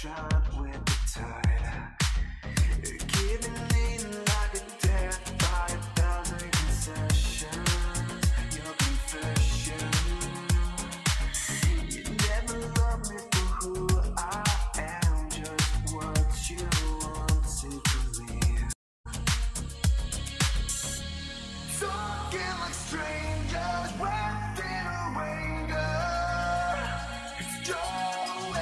drowned with the tide. Giving in like a death by 1,000 concessions. Your confession. You never loved me for who I am, just what you wanted to believe. Talking like strangers, wrapped in a anger. It's going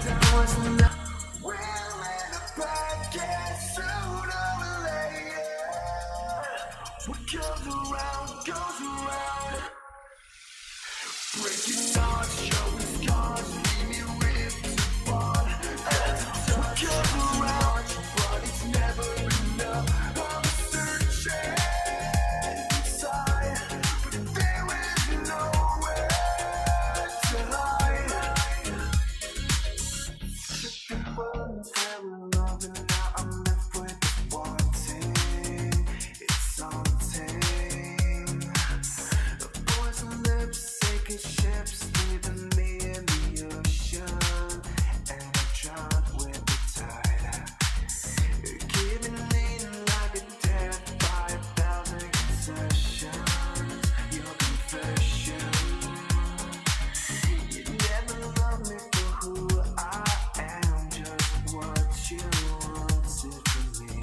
down. We'll end up back as sooner or later. What comes around goes around. Breaking hearts, showing scars, leave me ripped apart. What comes around, but it's never enough. I'm searching inside, but there is nowhere to hide. Tripping buttons, never loving, now I'm left with wanting. It's haunting. The poison lips, sinking ships, leaving me in the ocean, and I drowned with the tide. Giving in like a death by 1,000 concessions. Your confession. You never loved me for who I am, just what you wanted from me.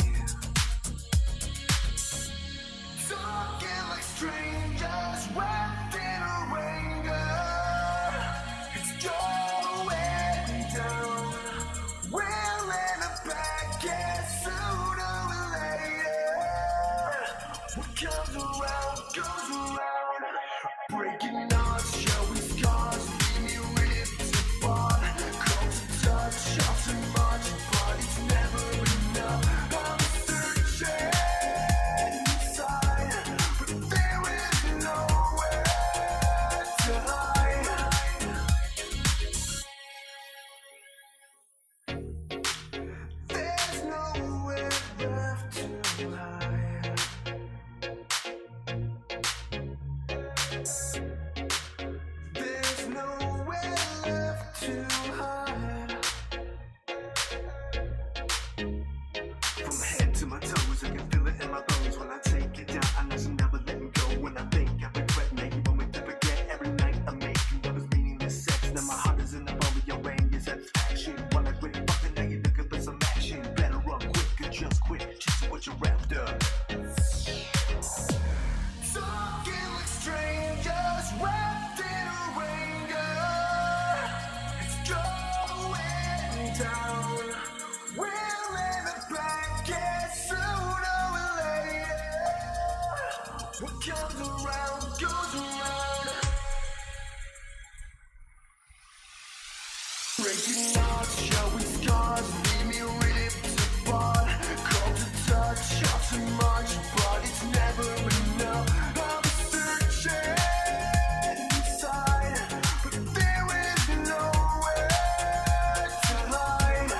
Talking like strangers, wrapped in a anger. It's going down. We'll end up back as sooner or later. What comes around goes around. Breaking hearts, showing scars, leave me ripped apart. Cold to touch, all too much, but it's never enough. I'm searching inside, but there is nowhere to hide. There's nowhere left to hide. There's nowhere left to hide. From head to my toes, I can feel it in my bones. When I take it down, I know she'll never let me go. When I think I regret, make you want me to forget. Every night I make you love is meaningless sex. Now my heart is in the ball of your rain, your satisfaction. Wanna quit fucking, now you're looking for some action. Better run quick or just quit, just what you're after. Talking like strangers, wrapped in a anger. It's going down. We'll end up back as sooner or later. What comes around goes around. Breaking hearts, showing scars, leave me ripped apart. Cold to touch, all too much, but it's never enough. I'm searching inside, but there is nowhere to hide.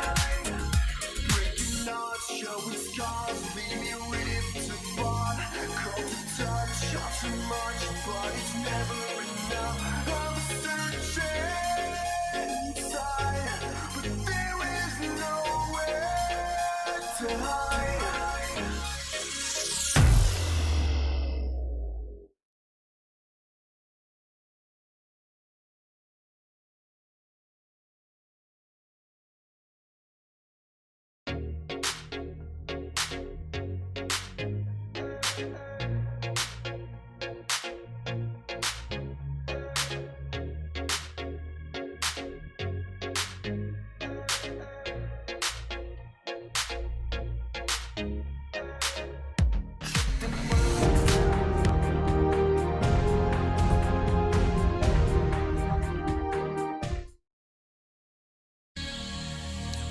Breaking hearts, showing scars, leave me ripped apart. Cold to touch, all too much, but it's never enough. I'm searching inside, but there is nowhere to hide.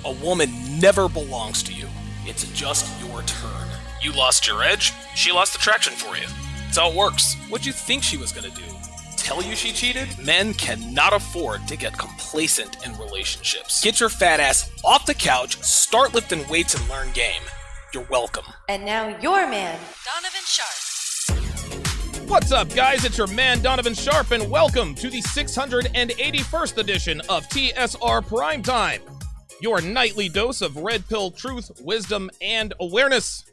A woman never belongs to you. It's just your turn. You lost your edge, she lost attraction for you. That's how it works. What'd you think she was gonna do? Tell you she cheated? Men cannot afford to get complacent in relationships. Get your fat ass off the couch, start lifting weights, and learn game. You're welcome. And now your man, Donovan Sharpe. What's up, guys? It's your man, Donovan Sharpe, and welcome to the 681st edition of TSR Primetime. Your nightly dose of red pill truth, wisdom, and awareness.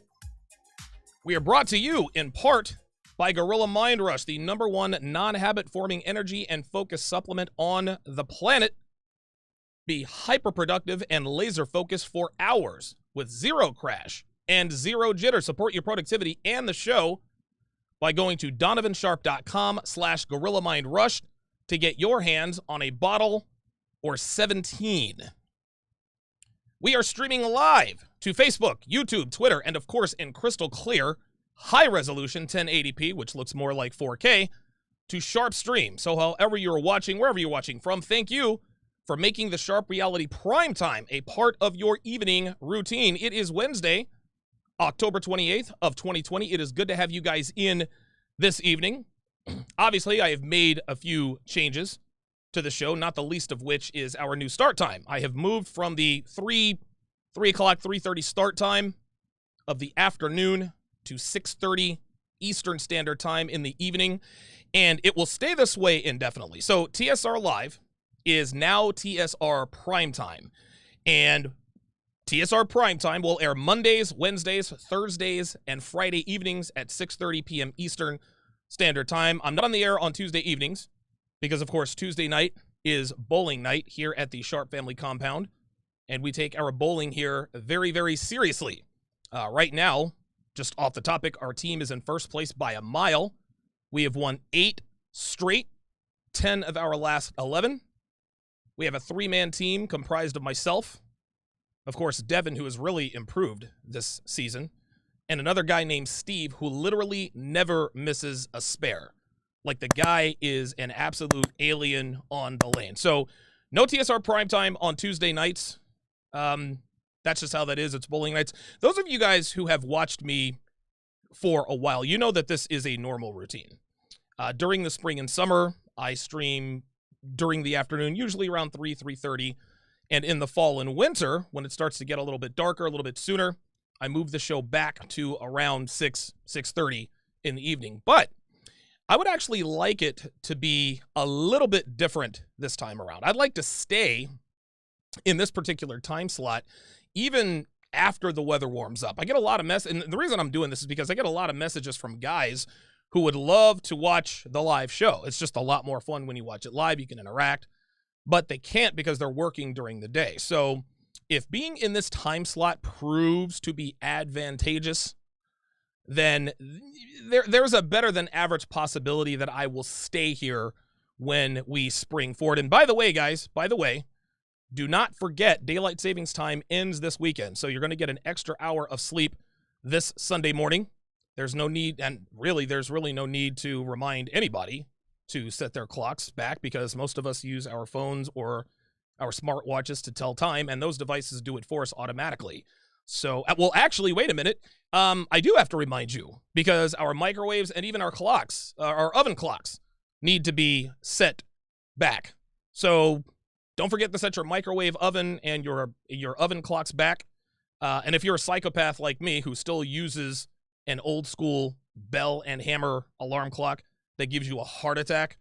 We are brought to you in part by Gorilla Mind Rush, the #1 non-habit forming energy and focus supplement on the planet. Be hyper-productive and laser focused for hours with zero crash and zero jitter. Support your productivity and the show by going to donovansharpe.com/Gorilla Mind Rush to get your hands on a bottle or 17. We are streaming live to Facebook, YouTube, Twitter, and of course in crystal clear, high resolution 1080p, which looks more like 4K, to Sharpe Stream. So however you're watching, wherever you're watching from, thank you for making the Sharpe Reality Primetime a part of your evening routine. It is Wednesday, October 28th of 2020. It is good to have you guys in this evening. Obviously, I have made a few changes to the show, not the least of which is our new start time. I have moved from the 3 o'clock, 3:30 start time of the afternoon to 6:30 Eastern Standard Time in the evening, and it will stay this way indefinitely. So TSR Live is now TSR Primetime, and TSR Primetime will air Mondays, Wednesdays, Thursdays, and Friday evenings at 6:30 p.m. Eastern Standard Time. I'm not on the air on Tuesday evenings because, of course, Tuesday night is bowling night here at the Sharpe family compound, and we take our bowling here very, very seriously. Right now, just off the topic, our team is in first place by a mile. We have won 8 straight, 10 of our last 11. We have a 3-man team comprised of myself, of course, Devin, who has really improved this season, and another guy named Steve, who literally never misses a spare. Like, the guy is an absolute alien on the lane. So, no TSR Primetime on Tuesday nights. That's just how that is. It's bowling nights. Those of you guys who have watched me for a while, you know that this is a normal routine. During the spring and summer, I stream during the afternoon, usually around 3:30. And in the fall and winter, when it starts to get a little bit darker, a little bit sooner, I move the show back to around 6:30 in the evening. But I would actually like it to be a little bit different this time around. I'd like to stay in this particular time slot even after the weather warms up. I get a lot of and the reason I'm doing this is because I get a lot of messages from guys who would love to watch the live show. It's just a lot more fun when you watch it live. You can interact, but they can't because they're working during the day. So if being in this time slot proves to be advantageous, then there's a better than average possibility that I will stay here when we spring forward. And by the way, guys, do not forget daylight savings time ends this weekend. So you're going to get an extra hour of sleep this Sunday morning. There's no need, and really, there's really no need to remind anybody to set their clocks back because most of us use our phones or our smartwatches to tell time, and those devices do it for us automatically. So, well, actually, wait a minute. I do have to remind you because our microwaves and even our clocks, our oven clocks, need to be set back. So don't forget to set your microwave oven and your oven clocks back. And if you're a psychopath like me who still uses an old school bell and hammer alarm clock that gives you a heart attack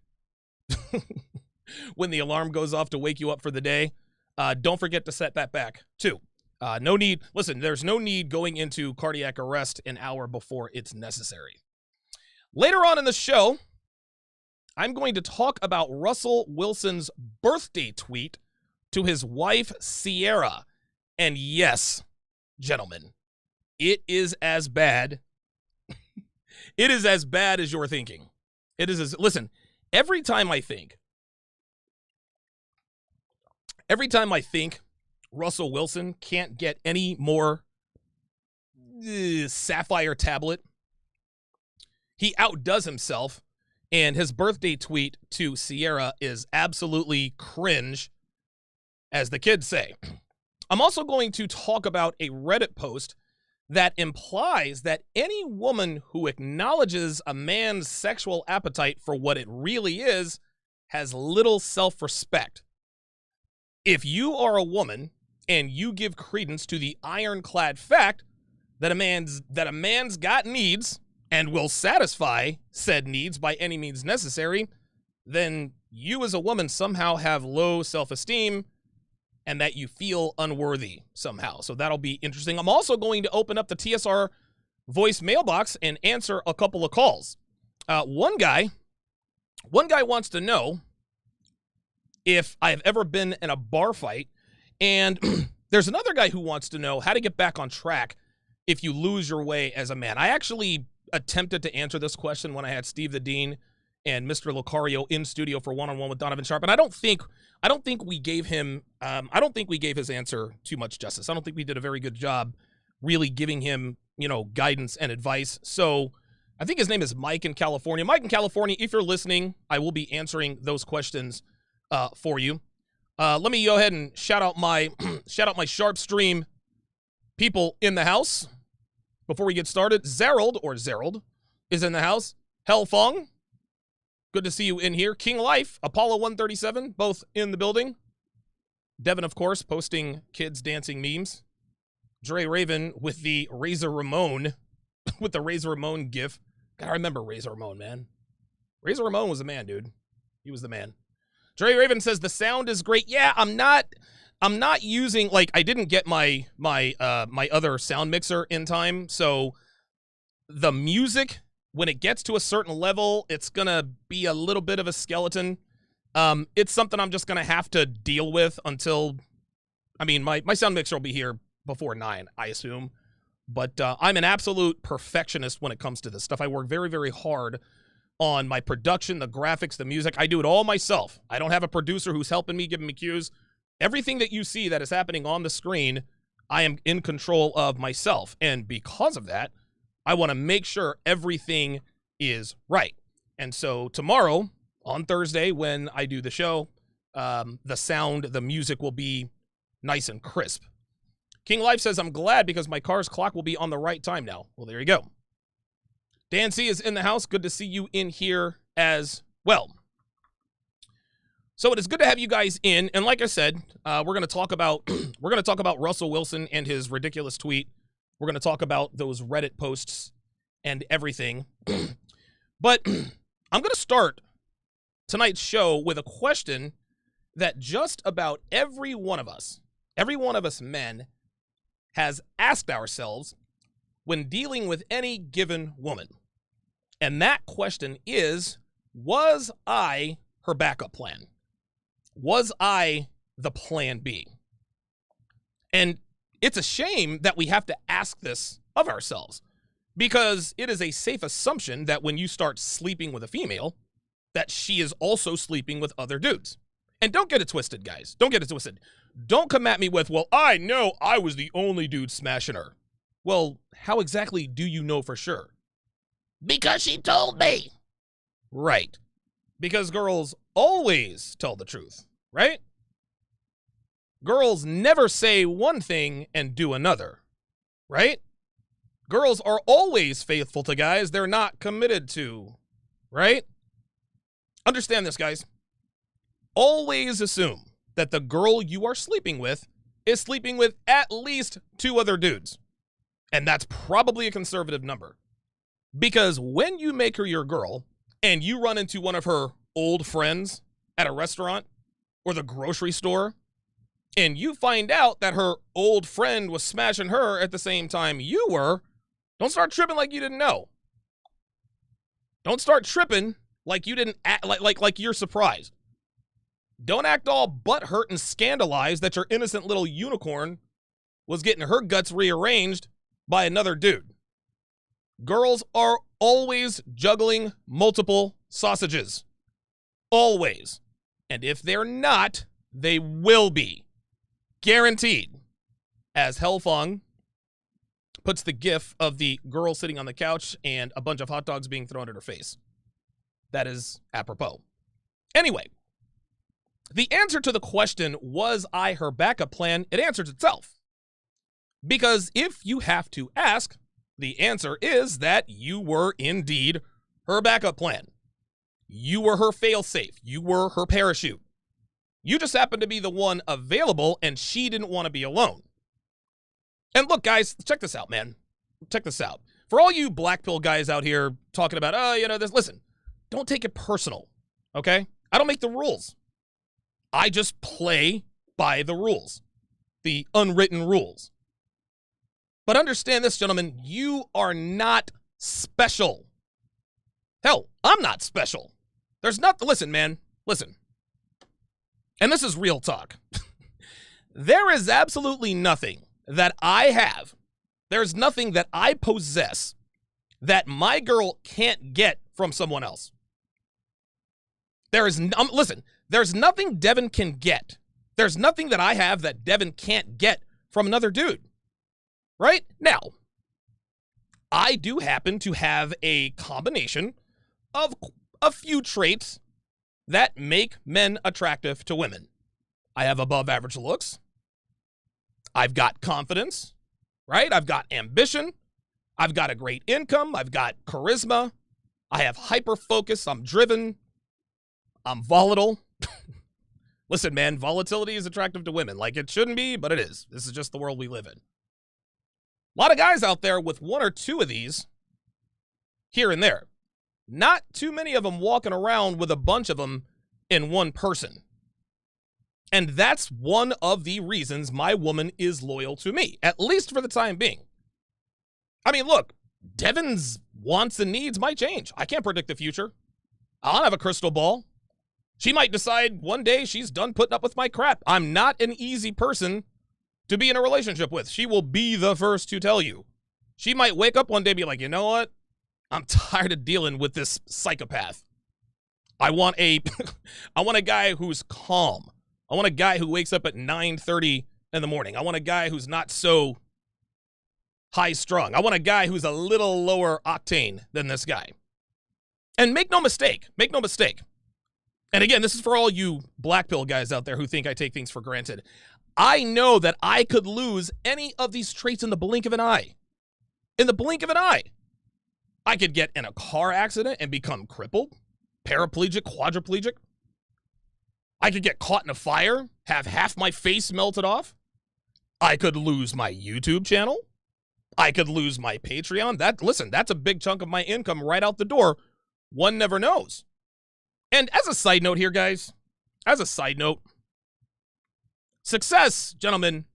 when the alarm goes off to wake you up for the day, don't forget to set that back too. No need. Listen, there's no need going into cardiac arrest an hour before it's necessary. Later on in the show, I'm going to talk about Russell Wilson's birthday tweet to his wife, Ciara. And yes, gentlemen, it is as bad. It is as bad as you're thinking. Listen, every time I think Russell Wilson can't get any more sapphire tablet, he outdoes himself. And his birthday tweet to Ciara is absolutely cringe, as the kids say. I'm also going to talk about a Reddit post that implies that any woman who acknowledges a man's sexual appetite for what it really is has little self-respect. If you are a woman and you give credence to the ironclad fact that a man's got needs and will satisfy said needs by any means necessary, then you as a woman somehow have low self-esteem and that you feel unworthy somehow. So that'll be interesting. I'm also going to open up the TSR voice mailbox and answer a couple of calls. One guy wants to know if I've ever been in a bar fight, and there's another guy who wants to know how to get back on track if you lose your way as a man. I actually attempted to answer this question when I had Steve the Dean and Mr. Lucario in studio for one-on-one with Donovan Sharpe, and I don't think we gave him his answer too much justice. I don't think we did a very good job really giving him, guidance and advice. So I think his name is Mike in California. Mike in California, if you're listening, I will be answering those questions for you. Let me go ahead and shout out my Sharpe stream people in the house before we get started. Zerald is in the house. Hellfong, good to see you in here. King Life, Apollo 137, both in the building. Devin, of course, posting kids dancing memes. Dre Raven with the Razor Ramon, with the Razor Ramon gif. God, I remember Razor Ramon, man. Razor Ramon was the man, dude. He was the man. Dre Raven says the sound is great. Yeah, I'm not using, I didn't get my other sound mixer in time, so the music, when it gets to a certain level, it's gonna be a little bit of a skeleton. It's something I'm just gonna have to deal with until, my sound mixer will be here before 9, I assume. But I'm an absolute perfectionist when it comes to this stuff. I work very, very hard on my production, the graphics, the music. I do it all myself. I don't have a producer who's helping me, giving me cues. Everything that you see that is happening on the screen, I am in control of myself. And because of that, I want to make sure everything is right. And so tomorrow, on Thursday, when I do the show, the sound, the music will be nice and crisp. King Life says, I'm glad because my car's clock will be on the right time now. Well, there you go. Dan C is in the house. Good to see you in here as well. So it is good to have you guys in. And like I said, we're going to talk about Russell Wilson and his ridiculous tweet. We're going to talk about those Reddit posts and everything. But I'm going to start tonight's show with a question that just about every one of us men, has asked ourselves when dealing with any given woman. And that question is, was I her backup plan? Was I the plan B? And it's a shame that we have to ask this of ourselves, because it is a safe assumption that when you start sleeping with a female, that she is also sleeping with other dudes. And don't get it twisted, guys. Don't get it twisted. Don't come at me with, well, I know I was the only dude smashing her. Well, how exactly do you know for sure? Because she told me. Right. Because girls always tell the truth, right? Girls never say one thing and do another, right? Girls are always faithful to guys they're not committed to, right? Understand this, guys. Always assume that the girl you are sleeping with is sleeping with at least 2 other dudes. And that's probably a conservative number. Because when you make her your girl and you run into one of her old friends at a restaurant or the grocery store, and you find out that her old friend was smashing her at the same time you were, don't start tripping like you didn't know. Don't start tripping like you didn't act like you're surprised. Don't act all butthurt and scandalized that your innocent little unicorn was getting her guts rearranged by another dude. Girls are always juggling multiple sausages. Always. And if they're not, they will be. Guaranteed. As Hellfong puts the gif of the girl sitting on the couch and a bunch of hot dogs being thrown at her face. That is apropos. Anyway, the answer to the question, was I her backup plan, it answers itself. Because if you have to ask, the answer is that you were indeed her backup plan. You were her failsafe. You were her parachute. You just happened to be the one available, and she didn't want to be alone. And look, guys, check this out, man. Check this out. For all you black pill guys out here talking about, this, listen, don't take it personal, okay? I don't make the rules. I just play by the rules, the unwritten rules. But understand this, gentlemen, you are not special. Hell, I'm not special. There's not, listen, man, listen. And this is real talk. There is absolutely nothing that I have, there's nothing that I possess that my girl can't get from someone else. Listen, there's nothing Devin can get. There's nothing that I have that Devin can't get from another dude. Right? Now, I do happen to have a combination of a few traits that make men attractive to women. I have above average looks. I've got confidence, right? I've got ambition. I've got a great income. I've got charisma. I have hyper focus. I'm driven. I'm volatile. Listen, man, volatility is attractive to women. Like it shouldn't be, but it is. This is just the world we live in. A lot of guys out there with one or two of these here and there. Not too many of them walking around with a bunch of them in one person. And that's one of the reasons my woman is loyal to me, at least for the time being. I mean, look, Devin's wants and needs might change. I can't predict the future. I don't have a crystal ball. She might decide one day she's done putting up with my crap. I'm not an easy person to be in a relationship with. She will be the first to tell you. She might wake up one day and be like, you know what? I'm tired of dealing with this psychopath. I want a guy who's calm. I want a guy who wakes up at 9:30 in the morning. I want a guy who's not so high-strung. I want a guy who's a little lower octane than this guy. And make no mistake. And again, this is for all you black pill guys out there who think I take things for granted. I know that I could lose any of these traits in the blink of an eye. In the blink of an eye. I could get in a car accident and become crippled, paraplegic, quadriplegic. I could get caught in a fire, have half my face melted off. I could lose my YouTube channel. I could lose my Patreon. That's a big chunk of my income right out the door. One never knows. And as a side note here, guys, success, gentlemen,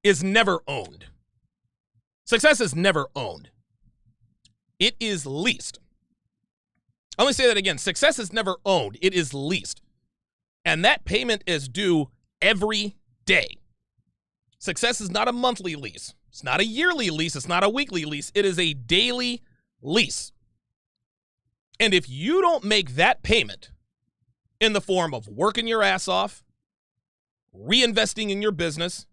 is never owned. Success is never owned. It is leased. Let me say that again. Success is never owned. It is leased. And that payment is due every day. Success is not a monthly lease. It's not a yearly lease. It's not a weekly lease. It is a daily lease. And if you don't make that payment in the form of working your ass off, reinvesting in your business,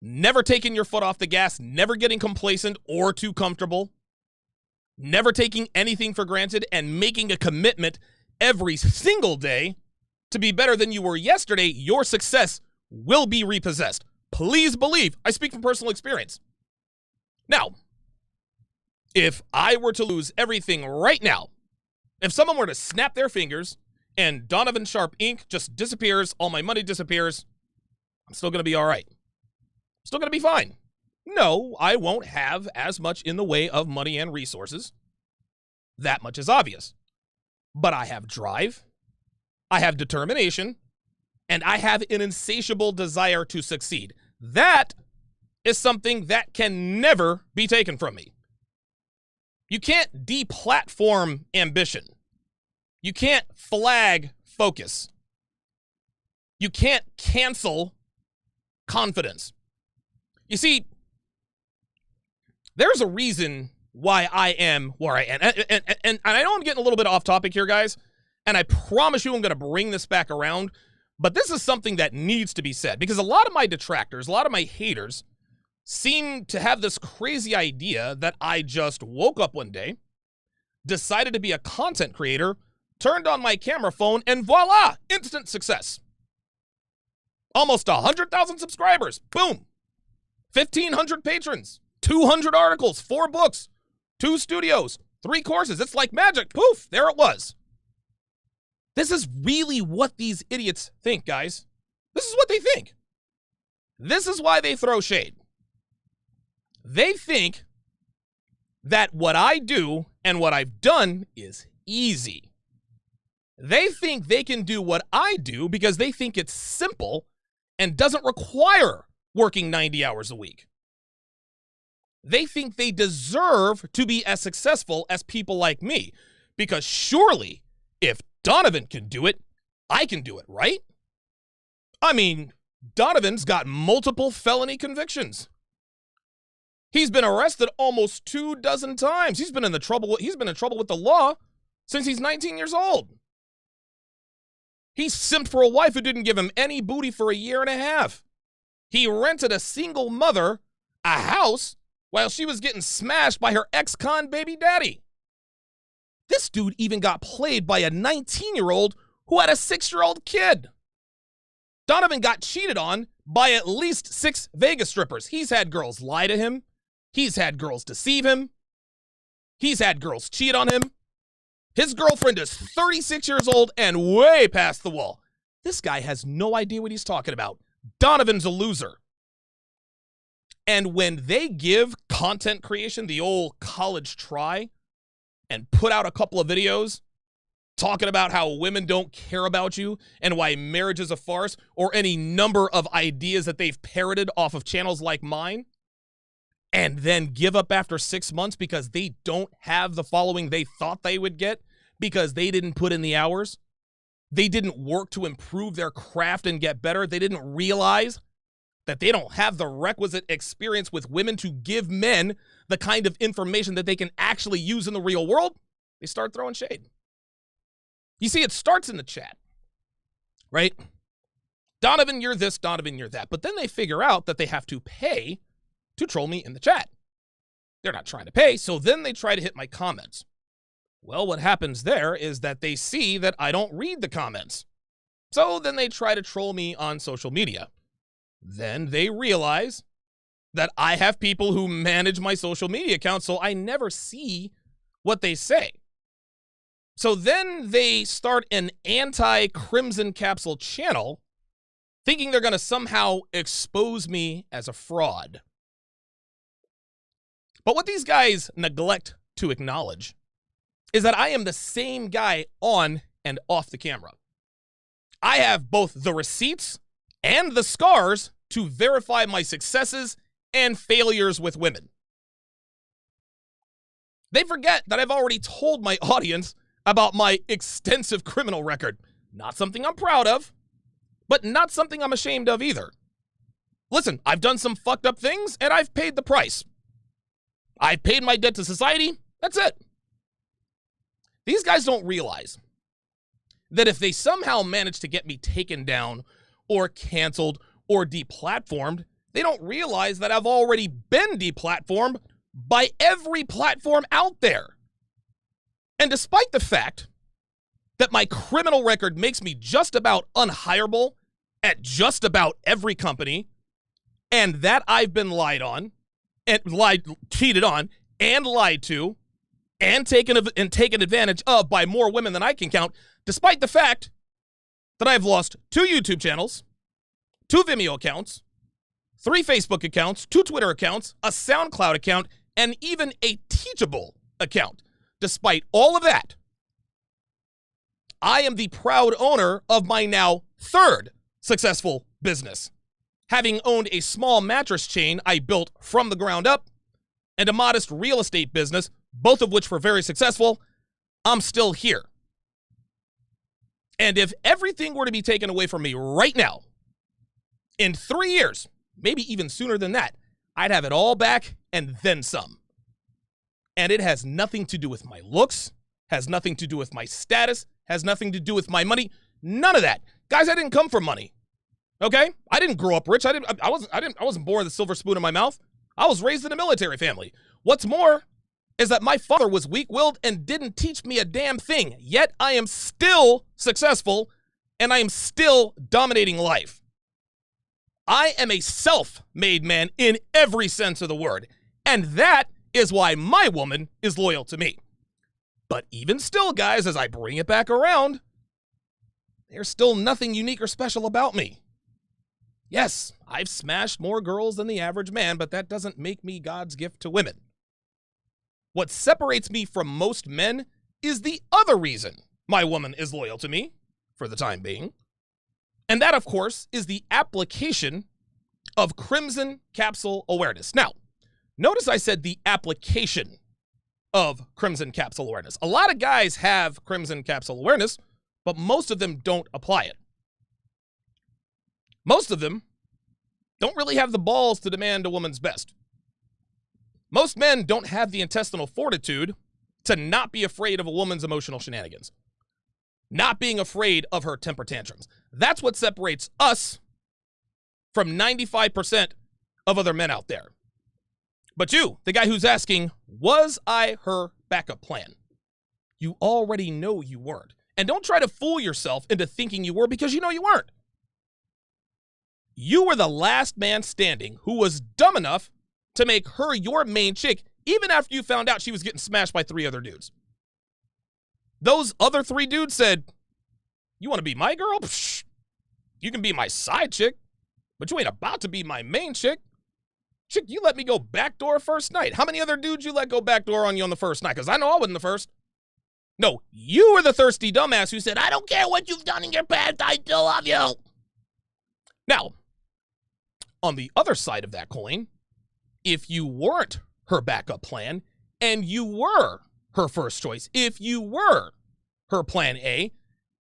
never taking your foot off the gas, never getting complacent or too comfortable, never taking anything for granted, and making a commitment every single day to be better than you were yesterday, your success will be repossessed. Please believe, I speak from personal experience. Now, if I were to lose everything right now, if someone were to snap their fingers and Donovan Sharpe Inc. just disappears, all my money disappears, I'm still going to be all right. Still going to be fine. No, I won't have as much in the way of money and resources. That much is obvious. But I have drive, I have determination, and I have an insatiable desire to succeed. That is something that can never be taken from me. You can't deplatform ambition. You can't flag focus. You can't cancel confidence. You see, there's a reason why I am where I am. And I know I'm getting a little bit off topic here, guys, and I promise you I'm going to bring this back around, but this is something that needs to be said because a lot of my detractors, a lot of my haters seem to have this crazy idea that I just woke up one day, decided to be a content creator, turned on my camera phone, and voila, instant success. Almost 100,000 subscribers. Boom. 1,500 patrons. 200 articles. 4 books. 2 studios. 3 courses. It's like magic. Poof. There it was. This is really what these idiots think, guys. This is what they think. This is why they throw shade. They think that what I do and what I've done is easy. They think they can do what I do because they think it's simple and doesn't require working 90 hours a week. They think they deserve to be as successful as people like me because surely if Donovan can do it, I can do it, right? I mean, Donovan's got multiple felony convictions. He's been arrested almost 24 times. He's been in trouble with the law since he's 19 years old. He simped for a wife who didn't give him any booty for a year and a half. He rented a single mother a house while she was getting smashed by her ex-con baby daddy. This dude even got played by a 19-year-old who had a 6-year-old kid. Donovan got cheated on by at least 6 Vegas strippers. He's had girls lie to him. He's had girls deceive him. He's had girls cheat on him. His girlfriend is 36 years old and way past the wall. This guy has no idea what he's talking about. Donovan's a loser. And when they give content creation the old college try and put out a couple of videos talking about how women don't care about you and why marriage is a farce, or any number of ideas that they've parroted off of channels like mine, and then give up after 6 months because they don't have the following they thought they would get because they didn't put in the hours, they didn't work to improve their craft and get better, they didn't realize that they don't have the requisite experience with women to give men the kind of information that they can actually use in the real world, they start throwing shade. You see, it starts in the chat, right? Donovan, you're this, Donovan, you're that. But then they figure out that they have to pay to troll me in the chat. They're not trying to pay, so then they try to hit my comments. Well, what happens there is that they see that I don't read the comments. So then they try to troll me on social media. Then they realize that I have people who manage my social media account, so I never see what they say. So then they start an anti-Crimson Capsule channel, thinking they're going to somehow expose me as a fraud. But what these guys neglect to acknowledge is that I am the same guy on and off the camera. I have both the receipts and the scars to verify my successes and failures with women. They forget that I've already told my audience about my extensive criminal record. Not something I'm proud of, but not something I'm ashamed of either. Listen, I've done some fucked up things, and I've paid the price. I've paid my debt to society. That's it. These guys don't realize that if they somehow manage to get me taken down or canceled or deplatformed, they don't realize that I've already been deplatformed by every platform out there. And despite the fact that my criminal record makes me just about unhireable at just about every company, and that I've been cheated on, and lied to, and taken advantage of by more women than I can count, despite the fact that I've lost 2 YouTube channels, 2 Vimeo accounts, 3 Facebook accounts, 2 Twitter accounts, a SoundCloud account, and even a Teachable account. Despite all of that, I am the proud owner of my now 3rd successful business, having owned a small mattress chain I built from the ground up and a modest real estate business, both of which were very successful. I'm still here. And if everything were to be taken away from me right now, in 3 years, maybe even sooner than that, I'd have it all back and then some. And it has nothing to do with my looks, has nothing to do with my status, has nothing to do with my money. None of that. Guys, I didn't come from money. Okay? I didn't grow up rich. I wasn't born with a silver spoon in my mouth. I was raised in a military family. What's more is that my father was weak-willed and didn't teach me a damn thing. Yet I am still successful and I am still dominating life. I am a self-made man in every sense of the word. And that is why my woman is loyal to me. But even still, guys, as I bring it back around, there's still nothing unique or special about me. Yes, I've smashed more girls than the average man, but that doesn't make me God's gift to women. What separates me from most men is the other reason my woman is loyal to me for the time being. And that, of course, is the application of Crimson Capsule Awareness. Now, notice I said the application of Crimson Capsule Awareness. A lot of guys have Crimson Capsule Awareness, but most of them don't apply it. Most of them don't really have the balls to demand a woman's best. Most men don't have the intestinal fortitude to not be afraid of a woman's emotional shenanigans, not being afraid of her temper tantrums. That's what separates us from 95% of other men out there. But you, the guy who's asking, was I her backup plan? You already know you weren't. And don't try to fool yourself into thinking you were, because you know you weren't. You were the last man standing who was dumb enough to make her your main chick, even after you found out she was getting smashed by 3 other dudes. Those other 3 dudes said, you want to be my girl? Psh, you can be my side chick, but you ain't about to be my main chick. Chick, you let me go backdoor first night. How many other dudes you let go backdoor on you on the first night? Because I know I wasn't the first. No, you were the thirsty dumbass who said, I don't care what you've done in your past, I still love you. Now, on the other side of that coin, if you weren't her backup plan and you were her first choice, if you were her plan A,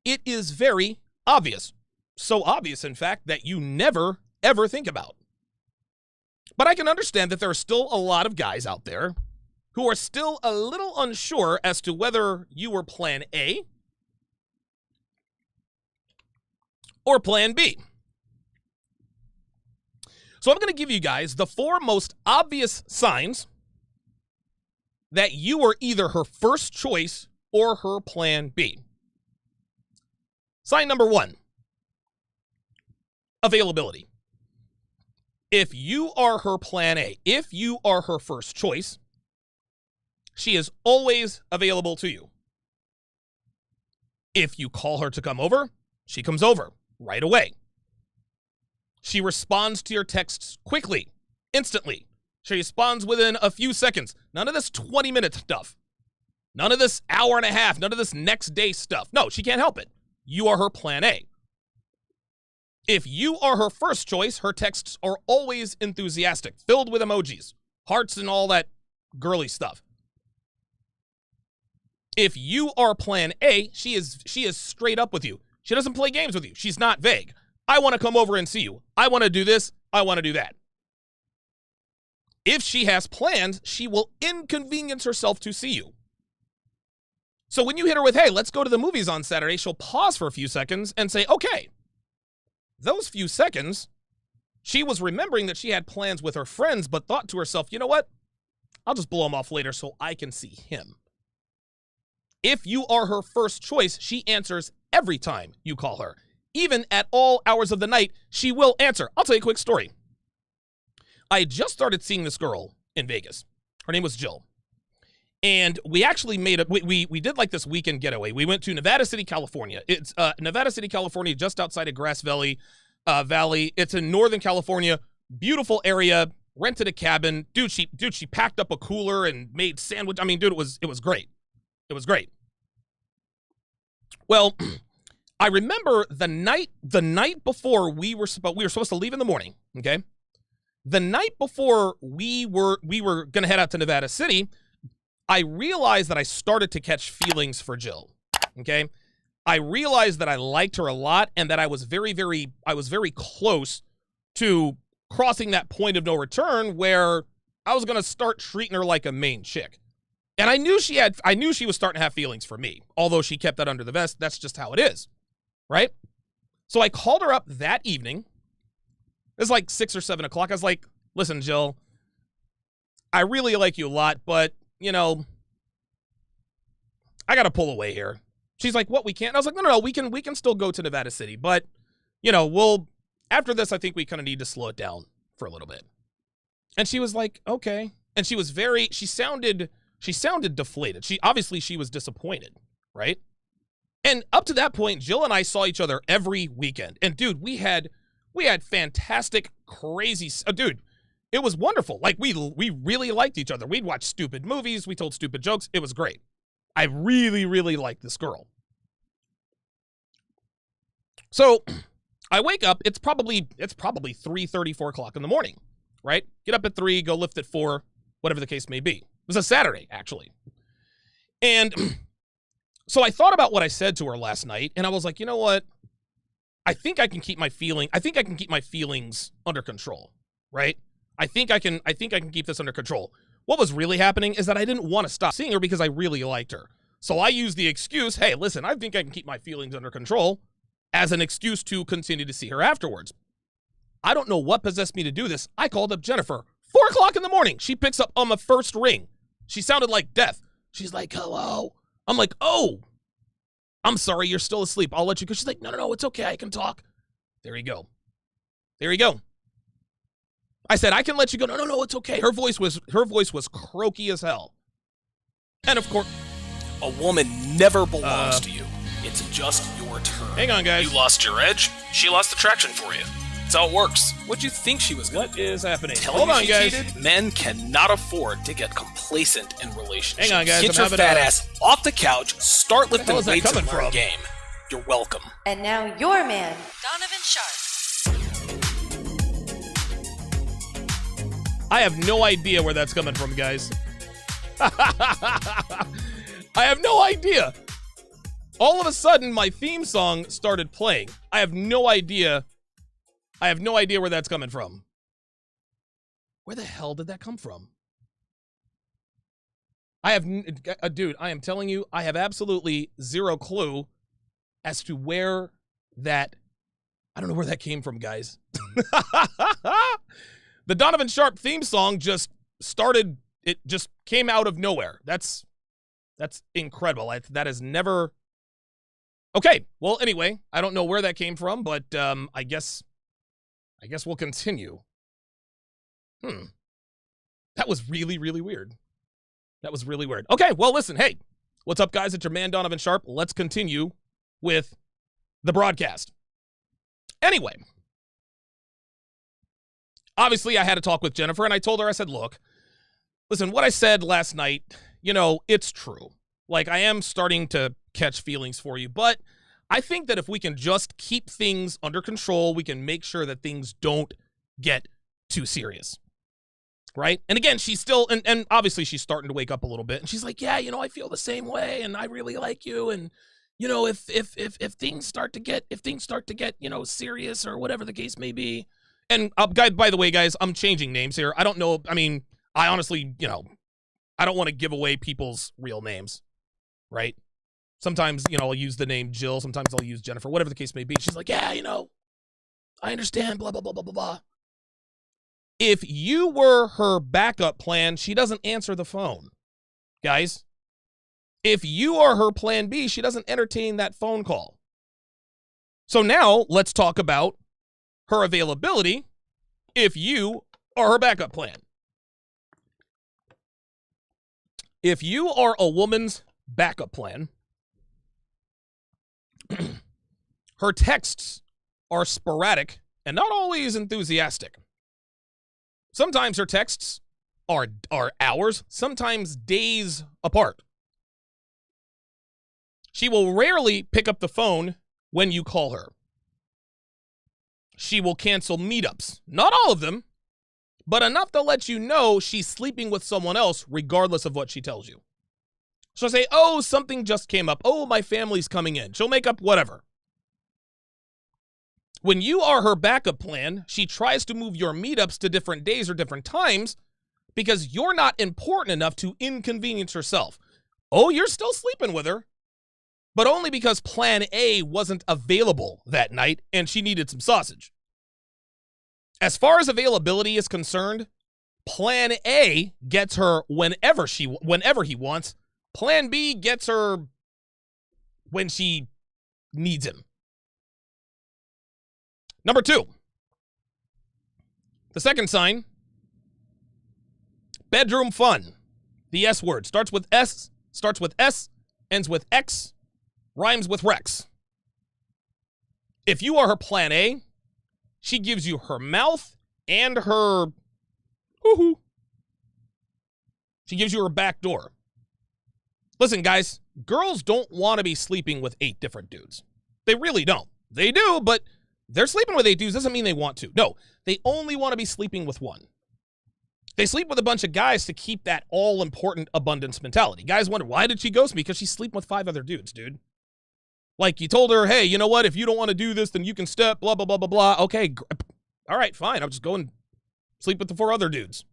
it is very obvious. So obvious, in fact, that you never, ever think about. But I can understand that there are still a lot of guys out there who are still a little unsure as to whether you were plan A or plan B. So I'm going to give you guys the 4 most obvious signs that you were either her first choice or her plan B. Sign number 1, availability. If you are her plan A, if you are her first choice, she is always available to you. If you call her to come over, she comes over right away. She responds to your texts quickly, instantly. She responds within a few seconds. None of this 20-minute stuff. None of this hour and a half. None of this next day stuff. No, she can't help it. You are her plan A. If you are her first choice, her texts are always enthusiastic, filled with emojis, hearts and all that girly stuff. If you are plan A, she is straight up with you. She doesn't play games with you. She's not vague. I want to come over and see you. I want to do this. I want to do that. If she has plans, she will inconvenience herself to see you. So when you hit her with, hey, let's go to the movies on Saturday, she'll pause for a few seconds and say, okay. Those few seconds, she was remembering that she had plans with her friends, but thought to herself, you know what? I'll just blow him off later so I can see him. If you are her first choice, she answers every time you call her. Even at all hours of the night, she will answer. I'll tell you a quick story. I just started seeing this girl in Vegas. Her name was Jill. And we actually made we did like this weekend getaway. We went to Nevada City, California. It's Nevada City, California, just outside of Grass Valley. It's in Northern California. Beautiful area. Rented a cabin. Dude, she packed up a cooler and made sandwich. I mean, dude, it was great. It was great. Well, I remember the night before we were supposed to leave in the morning, okay? The night before we were going to head out to Nevada City, I realized that I started to catch feelings for Jill, okay? I realized that I liked her a lot and that I was very close to crossing that point of no return where I was going to start treating her like a main chick. And I knew she was starting to have feelings for me, although she kept that under the vest. That's just how it is, right? So I called her up that evening. It was like 6 or 7 o'clock. I was like, listen, Jill, I really like you a lot, but, you know, I got to pull away here. She's like, what, we can't? I was like, no, we can still go to Nevada City, but, you know, after this, I think we kind of need to slow it down for a little bit. And she was like, okay. And she sounded deflated. She was disappointed, right? And up to that point, Jill and I saw each other every weekend. And dude, we had fantastic, crazy, dude, it was wonderful. Like we really liked each other. We'd watch stupid movies. We told stupid jokes. It was great. I really, really liked this girl. So I wake up, it's probably 3:30, 4 o'clock in the morning, right? Get up at 3, go lift at 4, whatever the case may be. It was a Saturday, actually. And so I thought about what I said to her last night, and I was like, you know what? I think I can keep my feelings under control, right? I think I can keep this under control. What was really happening is that I didn't want to stop seeing her because I really liked her. So I used the excuse, hey, listen, I think I can keep my feelings under control, as an excuse to continue to see her afterwards. I don't know what possessed me to do this. I called up Jennifer, 4 o'clock in the morning. She picks up on the first ring. She sounded like death. She's like, hello. I'm like, oh, I'm sorry, you're still asleep. I'll let you go. She's like, no, it's okay. I can talk. There you go. I said, I can let you go. No, it's okay. Her voice was croaky as hell. And of course, A woman never belongs to you. It's just your turn. Hang on, guys. You lost your edge, she lost the traction for you. That's how it works. What'd you think she was gonna what do? is happening? Tell Hold you on, she guys. cheated? Men cannot afford to get complacent in relationships. Hang on, guys. Get I'm your having fat a- ass off the couch, start hell lifting is that weights and coming learn from? game. You're welcome. And now your man. Donovan Sharpe. I have no idea where that's coming from, guys. I have no idea. All of a sudden, my theme song started playing. I have no idea where that's coming from. Where the hell did that come from? Dude, I am telling you, I have absolutely zero clue as to where that, I don't know where that came from, guys. The Donovan Sharpe theme song just started, it just came out of nowhere. That's incredible. That has never, okay, well, anyway, I don't know where that came from, but I guess we'll continue. That was really, really weird. That was really weird. Okay, well, listen, hey, what's up, guys? It's your man, Donovan Sharpe. Let's continue with the broadcast. Anyway, obviously, I had a talk with Jennifer, and I told her, I said, look, listen, what I said last night, it's true. Like, I am starting to catch feelings for you, but I think that if we can just keep things under control, we can make sure that things don't get too serious. Right? And again, she's still, and obviously she's starting to wake up a little bit, and she's like, yeah, I feel the same way, and I really like you, and if things start to get, serious or whatever the case may be. And by the way, guys, I'm changing names here. I don't know. I mean, I honestly, I don't want to give away people's real names, right? Sometimes, I'll use the name Jill. Sometimes I'll use Jennifer, whatever the case may be. She's like, yeah, I understand, blah, blah, blah, blah, blah, blah. If you were her backup plan, she doesn't answer the phone. Guys, if you are her plan B, she doesn't entertain that phone call. So now let's talk about her availability if you are her backup plan. If you are a woman's backup plan, her texts are sporadic and not always enthusiastic. Sometimes her texts are hours, sometimes days apart. She will rarely pick up the phone when you call her. She will cancel meetups. Not all of them, but enough to let you know she's sleeping with someone else regardless of what she tells you. She'll say, oh, something just came up. Oh, my family's coming in. She'll make up whatever. When you are her backup plan, she tries to move your meetups to different days or different times because you're not important enough to inconvenience herself. Oh, you're still sleeping with her, but only because plan A wasn't available that night and she needed some sausage. As far as availability is concerned, plan A gets her whenever he wants. Plan B gets her when she needs him. Number 2, the second sign, bedroom fun. The S word starts with S, ends with X, rhymes with Rex. If you are her plan A, she gives you her mouth and her hoo-hoo. She gives you her back door. Listen, guys, girls don't want to be sleeping with 8 different dudes. They really don't. They do, but they're sleeping with 8 dudes doesn't mean they want to. No, they only want to be sleeping with one. They sleep with a bunch of guys to keep that all-important abundance mentality. Guys wonder, why did she ghost me? Because she's sleeping with 5 other dudes, dude. Like, you told her, hey, you know what? If you don't want to do this, then you can step, blah, blah, blah, blah, blah. Okay, all right, fine. I'll just go and sleep with the 4 other dudes.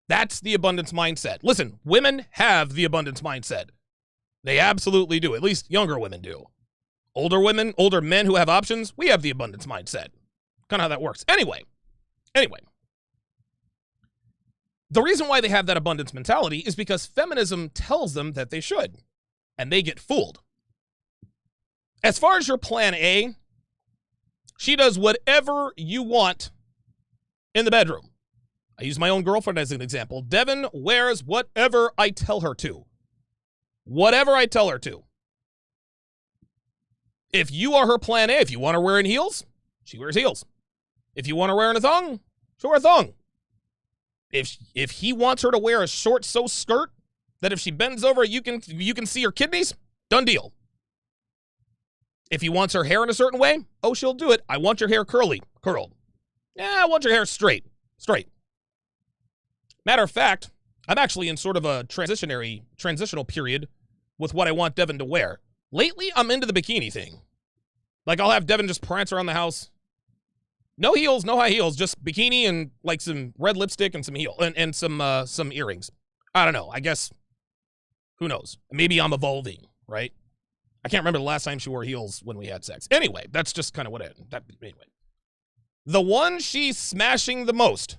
That's the abundance mindset. Listen, women have the abundance mindset. They absolutely do. At least younger women do. Older women, older men who have options, we have the abundance mindset. Kind of how that works. Anyway. The reason why they have that abundance mentality is because feminism tells them that they should. And they get fooled. As far as your plan A, she does whatever you want in the bedroom. I use my own girlfriend as an example. Devin wears whatever I tell her to. Whatever I tell her to. If you are her plan A, if you want her wearing heels, she wears heels. If you want her wearing a thong, she'll wear a thong. If he wants her to wear a short sew skirt that if she bends over you can see her kidneys, done deal. If he wants her hair in a certain way, oh, she'll do it. I want your hair curled. Yeah, I want your hair straight. Matter of fact, I'm actually in sort of a transitional period with what I want Devin to wear. Lately, I'm into the bikini thing. Like, I'll have Devin just prance around the house. No heels, no high heels, just bikini and like some red lipstick and some and some earrings. I don't know. I guess, who knows? Maybe I'm evolving, right? I can't remember the last time she wore heels when we had sex. Anyway, that's just kind of anyway. The one she's smashing the most,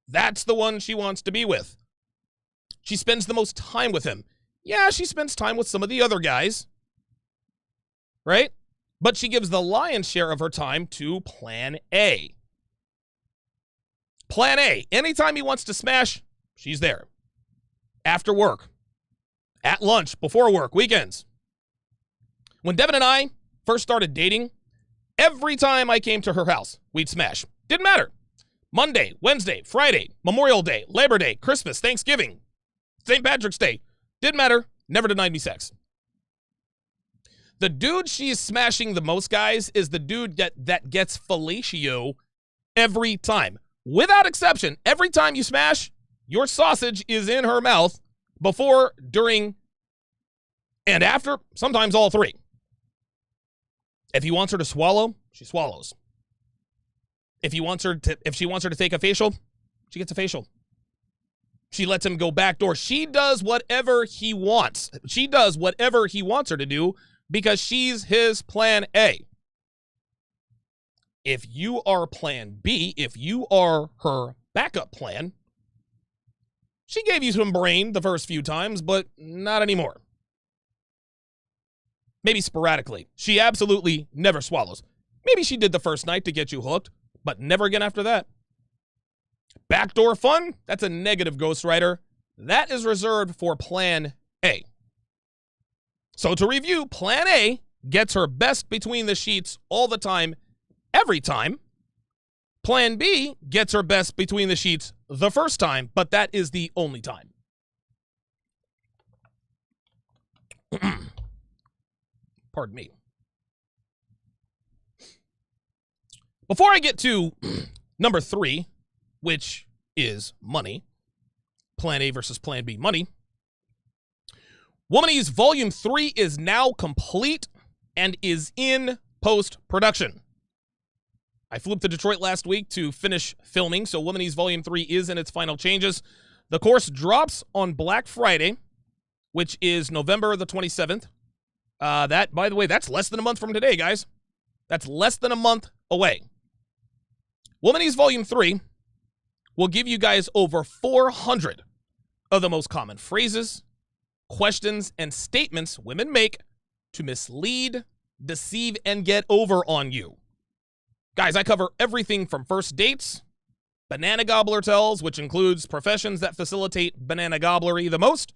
that's the one she wants to be with. She spends the most time with him. Yeah, she spends time with some of the other guys, right? But she gives the lion's share of her time to Plan A. Plan A. Anytime he wants to smash, she's there. After work. At lunch. Before work. Weekends. When Devin and I first started dating, every time I came to her house, we'd smash. Didn't matter. Monday, Wednesday, Friday, Memorial Day, Labor Day, Christmas, Thanksgiving, St. Patrick's Day. Didn't matter. Never denied me sex. The dude she's smashing the most, guys, is the dude that gets fellatio every time. Without exception, every time you smash, your sausage is in her mouth before, during, and after, sometimes all 3. If he wants her to swallow, she swallows. If she wants her to take a facial, she gets a facial. She lets him go backdoor. She does whatever he wants. She does whatever he wants her to do because she's his plan A. If you are plan B, if you are her backup plan, she gave you some brain the first few times, but not anymore. Maybe sporadically. She absolutely never swallows. Maybe she did the first night to get you hooked, but never again after that. Backdoor fun? That's a negative ghostwriter. That is reserved for plan A. So to review, plan A gets her best between the sheets all the time, every time. Plan B gets her best between the sheets the first time, but that is the only time. Pardon me. Before I get to number 3, which is money, plan A versus plan B money, Womanies Volume 3 is now complete and is in post-production. I flew up to Detroit last week to finish filming, so Womanies Volume 3 is in its final changes. The course drops on Black Friday, which is November the 27th. That, by the way, that's less than a month from today, guys. That's less than a month away. Womanies Volume 3 will give you guys over 400 of the most common phrases, questions, and statements women make to mislead, deceive, and get over on you. Guys, I cover everything from first dates, banana gobbler tells, which includes professions that facilitate banana gobblery the most.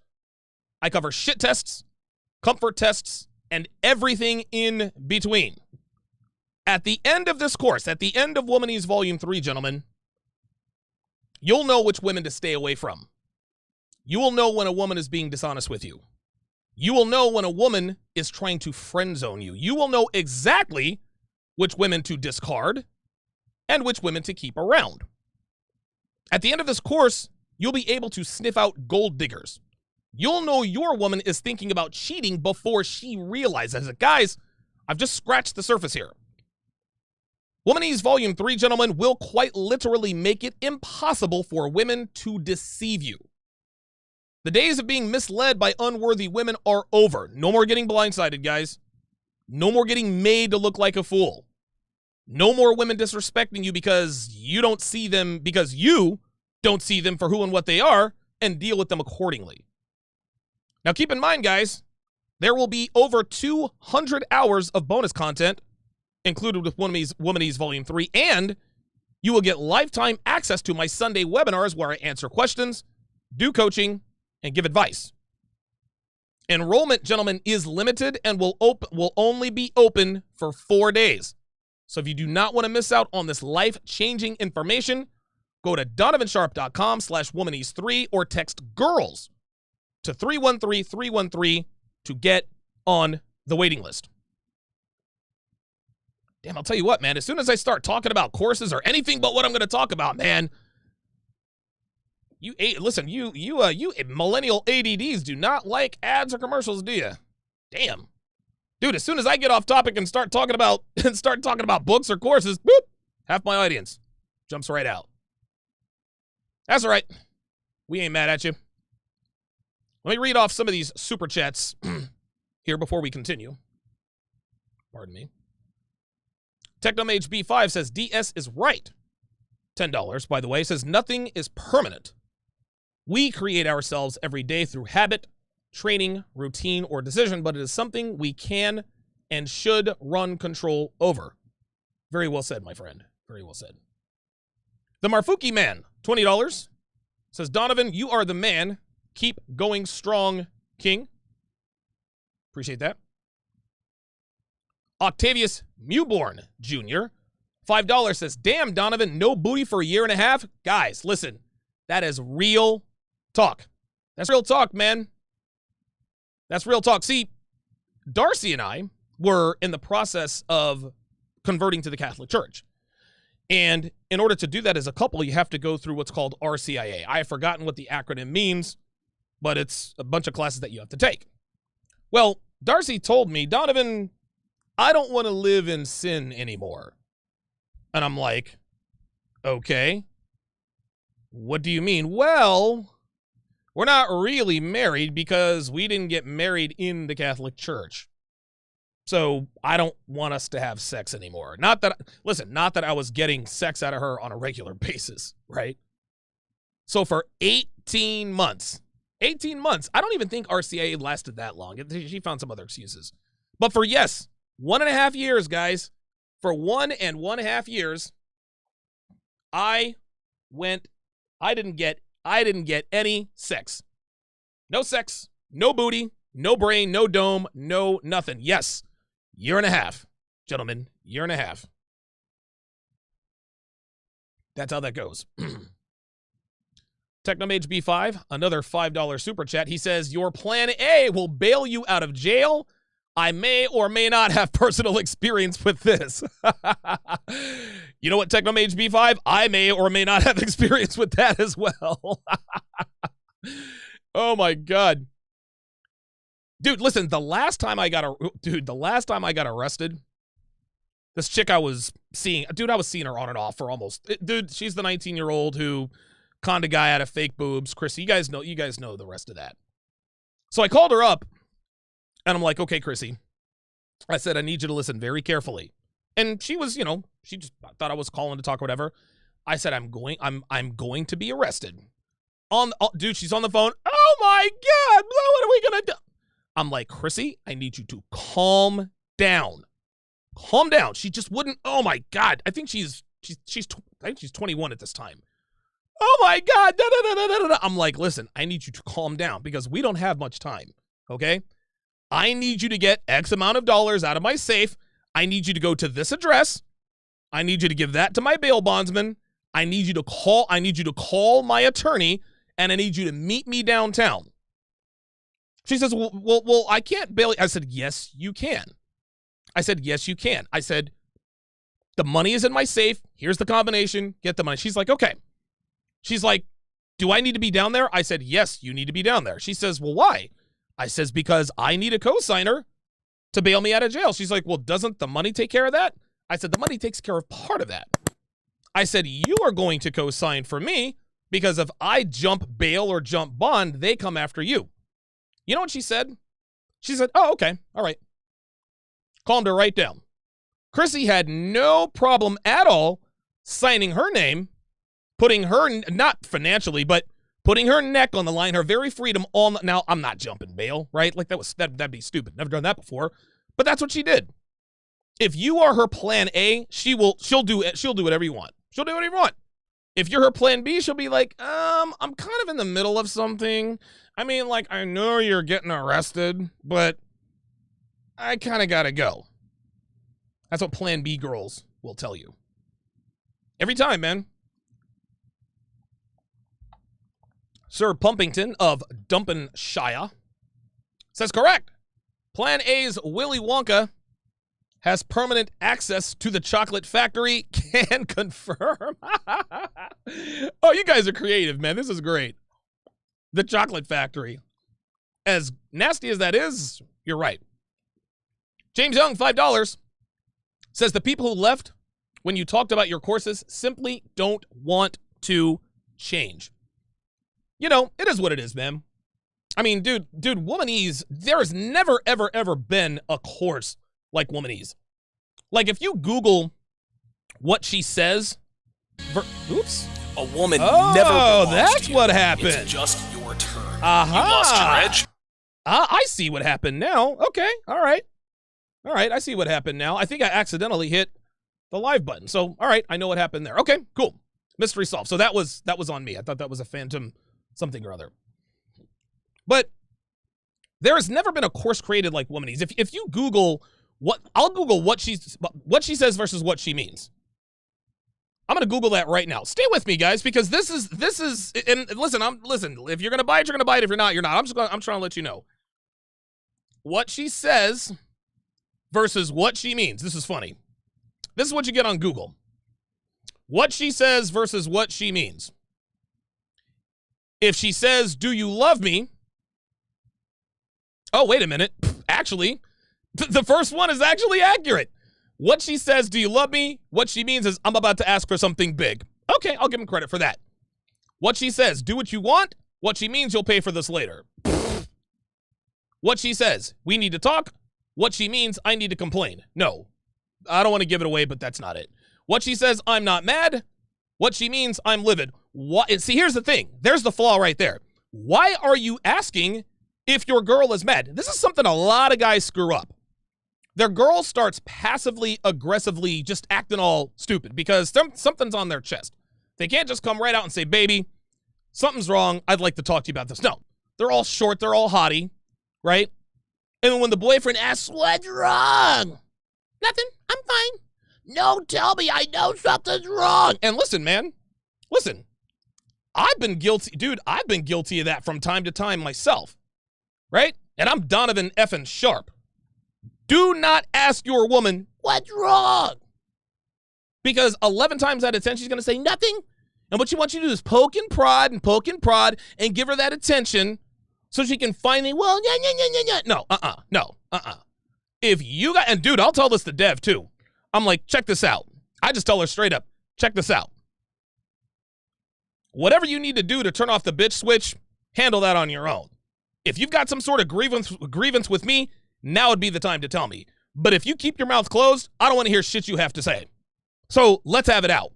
I cover shit tests, comfort tests, and everything in between. At the end of this course, at the end of Womanies Volume 3, gentlemen, you'll know which women to stay away from. You will know when a woman is being dishonest with you. You will know when a woman is trying to friend zone you. You will know exactly which women to discard and which women to keep around. At the end of this course, you'll be able to sniff out gold diggers. You'll know your woman is thinking about cheating before she realizes it. Guys, I've just scratched the surface here. Womanese Volume 3, gentlemen, will quite literally make it impossible for women to deceive you. The days of being misled by unworthy women are over. No more getting blindsided, guys. No more getting made to look like a fool. No more women disrespecting you because you don't see them for who and what they are, and deal with them accordingly. Now keep in mind, guys, there will be over 200 hours of bonus content included with Womanese Volume 3, and you will get lifetime access to my Sunday webinars where I answer questions, do coaching, and give advice. Enrollment, gentlemen, is limited and will only be open for 4 days. So if you do not want to miss out on this life-changing information, go to donovansharpe.com/womanese3 or text GIRLS to 313-313 to get on the waiting list. Damn, I'll tell you what, man, as soon as I start talking about courses or anything but what I'm going to talk about, man, you millennial ADDs do not like ads or commercials, do you? Damn. Dude, as soon as I get off topic and start talking about books or courses, boop, half my audience jumps right out. That's all right. We ain't mad at you. Let me read off some of these super chats here before we continue. Pardon me. Technomage B5 says DS is right. $10, by the way, says nothing is permanent. We create ourselves every day through habit, training, routine, or decision, but it is something we can and should run control over. Very well said, my friend. Very well said. The Marfuki Man, $20, says, Donovan, you are the man. Keep going strong, King. Appreciate that. Octavius Mewborn Jr., $5, says, damn, Donovan, no booty for a year and a half? Guys, listen, that is real talk. That's real talk, man. That's real talk. See, Darcy and I were in the process of converting to the Catholic Church. And in order to do that as a couple, you have to go through what's called RCIA. I have forgotten what the acronym means, but it's a bunch of classes that you have to take. Well, Darcy told me, Donovan, I don't want to live in sin anymore. And I'm like, okay, what do you mean? Well, we're not really married because we didn't get married in the Catholic Church. So I don't want us to have sex anymore. Not that I was getting sex out of her on a regular basis, right? So for 18 months, I don't even think RCA lasted that long. She found some other excuses. But for, yes, 1.5 years, guys, for 1.5 years, I didn't get any sex. No sex, no booty, no brain, no dome, no nothing. Yes, 1.5 years, gentlemen, 1.5 years. That's how that goes. Technomage B5, another $5 super chat. He says, your plan A will bail you out of jail. I may or may not have personal experience with this. You know what, Technomage B5? I may or may not have experience with that as well. Oh my God. Dude, listen, the last time I got arrested, this chick I was seeing, I was seeing her on and off for almost, she's the 19-year-old who conned a guy out of fake boobs. Chrissy, you guys know the rest of that. So I called her up. And I'm like, okay, Chrissy. I said, I need you to listen very carefully. And she was, she just thought I was calling to talk or whatever. I said, I'm going to be arrested. Dude, she's on the phone. Oh my God, what are we gonna do? I'm like, Chrissy, I need you to calm down. Calm down. She just wouldn't. Oh my God. I think she's 21 at this time. Oh my God. Da, da, da, da, da, da. I'm like, listen, I need you to calm down because we don't have much time. Okay. I need you to get X amount of dollars out of my safe. I need you to go to this address. I need you to give that to my bail bondsman. I need you to call my attorney, and I need you to meet me downtown. She says, well, I can't bail. I said, yes, you can. I said, yes, you can. I said, the money is in my safe. Here's the combination. Get the money. She's like, okay. She's like, do I need to be down there? I said, yes, you need to be down there. She says, well, why? I says, because I need a co-signer to bail me out of jail. She's like, well, doesn't the money take care of that? I said, the money takes care of part of that. I said, you are going to co-sign for me because if I jump bail or jump bond, they come after you. You know what she said? She said, oh, okay, all right. Calmed her right down. Chrissy had no problem at all signing her name, putting her, not financially, but putting her neck on the line, her very freedom on. Now, I'm not jumping bail, right? Like that'd be stupid. Never done that before. But that's what she did. If you are her plan A, she'll do whatever you want. She'll do whatever you want. If you're her plan B, she'll be like, I'm kind of in the middle of something. I mean, like, I know you're getting arrested, but I kind of got to go. That's what plan B girls will tell you. Every time, man. Sir Pumpington of Dumpenshire says correct. Plan A's Willy Wonka has permanent access to the chocolate factory. Can confirm. Oh, you guys are creative, man. This is great. The chocolate factory. As nasty as that is, you're right. James Young, $5, says the people who left when you talked about your courses simply don't want to change. You know, it is what it is, man. I mean, dude, Womanese, there has never, ever been a course like Womanese. Like, if you Google what she says, oops. A woman never Oh, belongs that's to you. what happened. It's just your turn. Aha. You lost your edge. I see what happened now. Okay, all right. All right, I see what happened now. I think I accidentally hit the live button. So, all right, I know what happened there. Okay, cool. Mystery solved. So that was on me. I thought that was a phantom something or other. But there has never been a course created like Womanese. If you Google I'll Google what she says versus what she means. I'm gonna Google that right now. Stay with me, guys, because this is and listen, if you're gonna buy it, you're gonna buy it. If you're not, you're not. I'm trying to let you know. What she says versus what she means. This is funny. This is what you get on Google. What she says versus what she means. If she says, do you love me? Oh, wait a minute. Actually, the first one is actually accurate. What she says, do you love me? What she means is, I'm about to ask for something big. Okay, I'll give him credit for that. What she says, do what you want. What she means, you'll pay for this later. What she says, we need to talk. What she means, I need to complain. No, I don't want to give it away, but that's not it. What she says, I'm not mad. What she means, I'm livid. See, here's the thing. There's the flaw right there. Why are you asking if your girl is mad? This is something a lot of guys screw up. Their girl starts passively, aggressively just acting all stupid because something's on their chest. They can't just come right out and say, baby, something's wrong. I'd like to talk to you about this. No, they're all short. They're all haughty, right? And when the boyfriend asks, what's wrong? Nothing. I'm fine. No, tell me. I know something's wrong. And listen, man. Listen. I've been guilty. Dude, I've been guilty of that from time to time myself, right? And I'm Donovan effing Sharpe. Do not ask your woman, what's wrong? Because 11 times out of 10, she's going to say nothing. And what she wants you to do is poke and prod and give her that attention so she can finally, no. If you got, and dude, I'll tell this to Dev too. I'm like, check this out. I just tell her straight up, check this out. Whatever you need to do to turn off the bitch switch, handle that on your own. If you've got some sort of grievance with me, now would be the time to tell me. But if you keep your mouth closed, I don't want to hear shit you have to say. So let's have it out.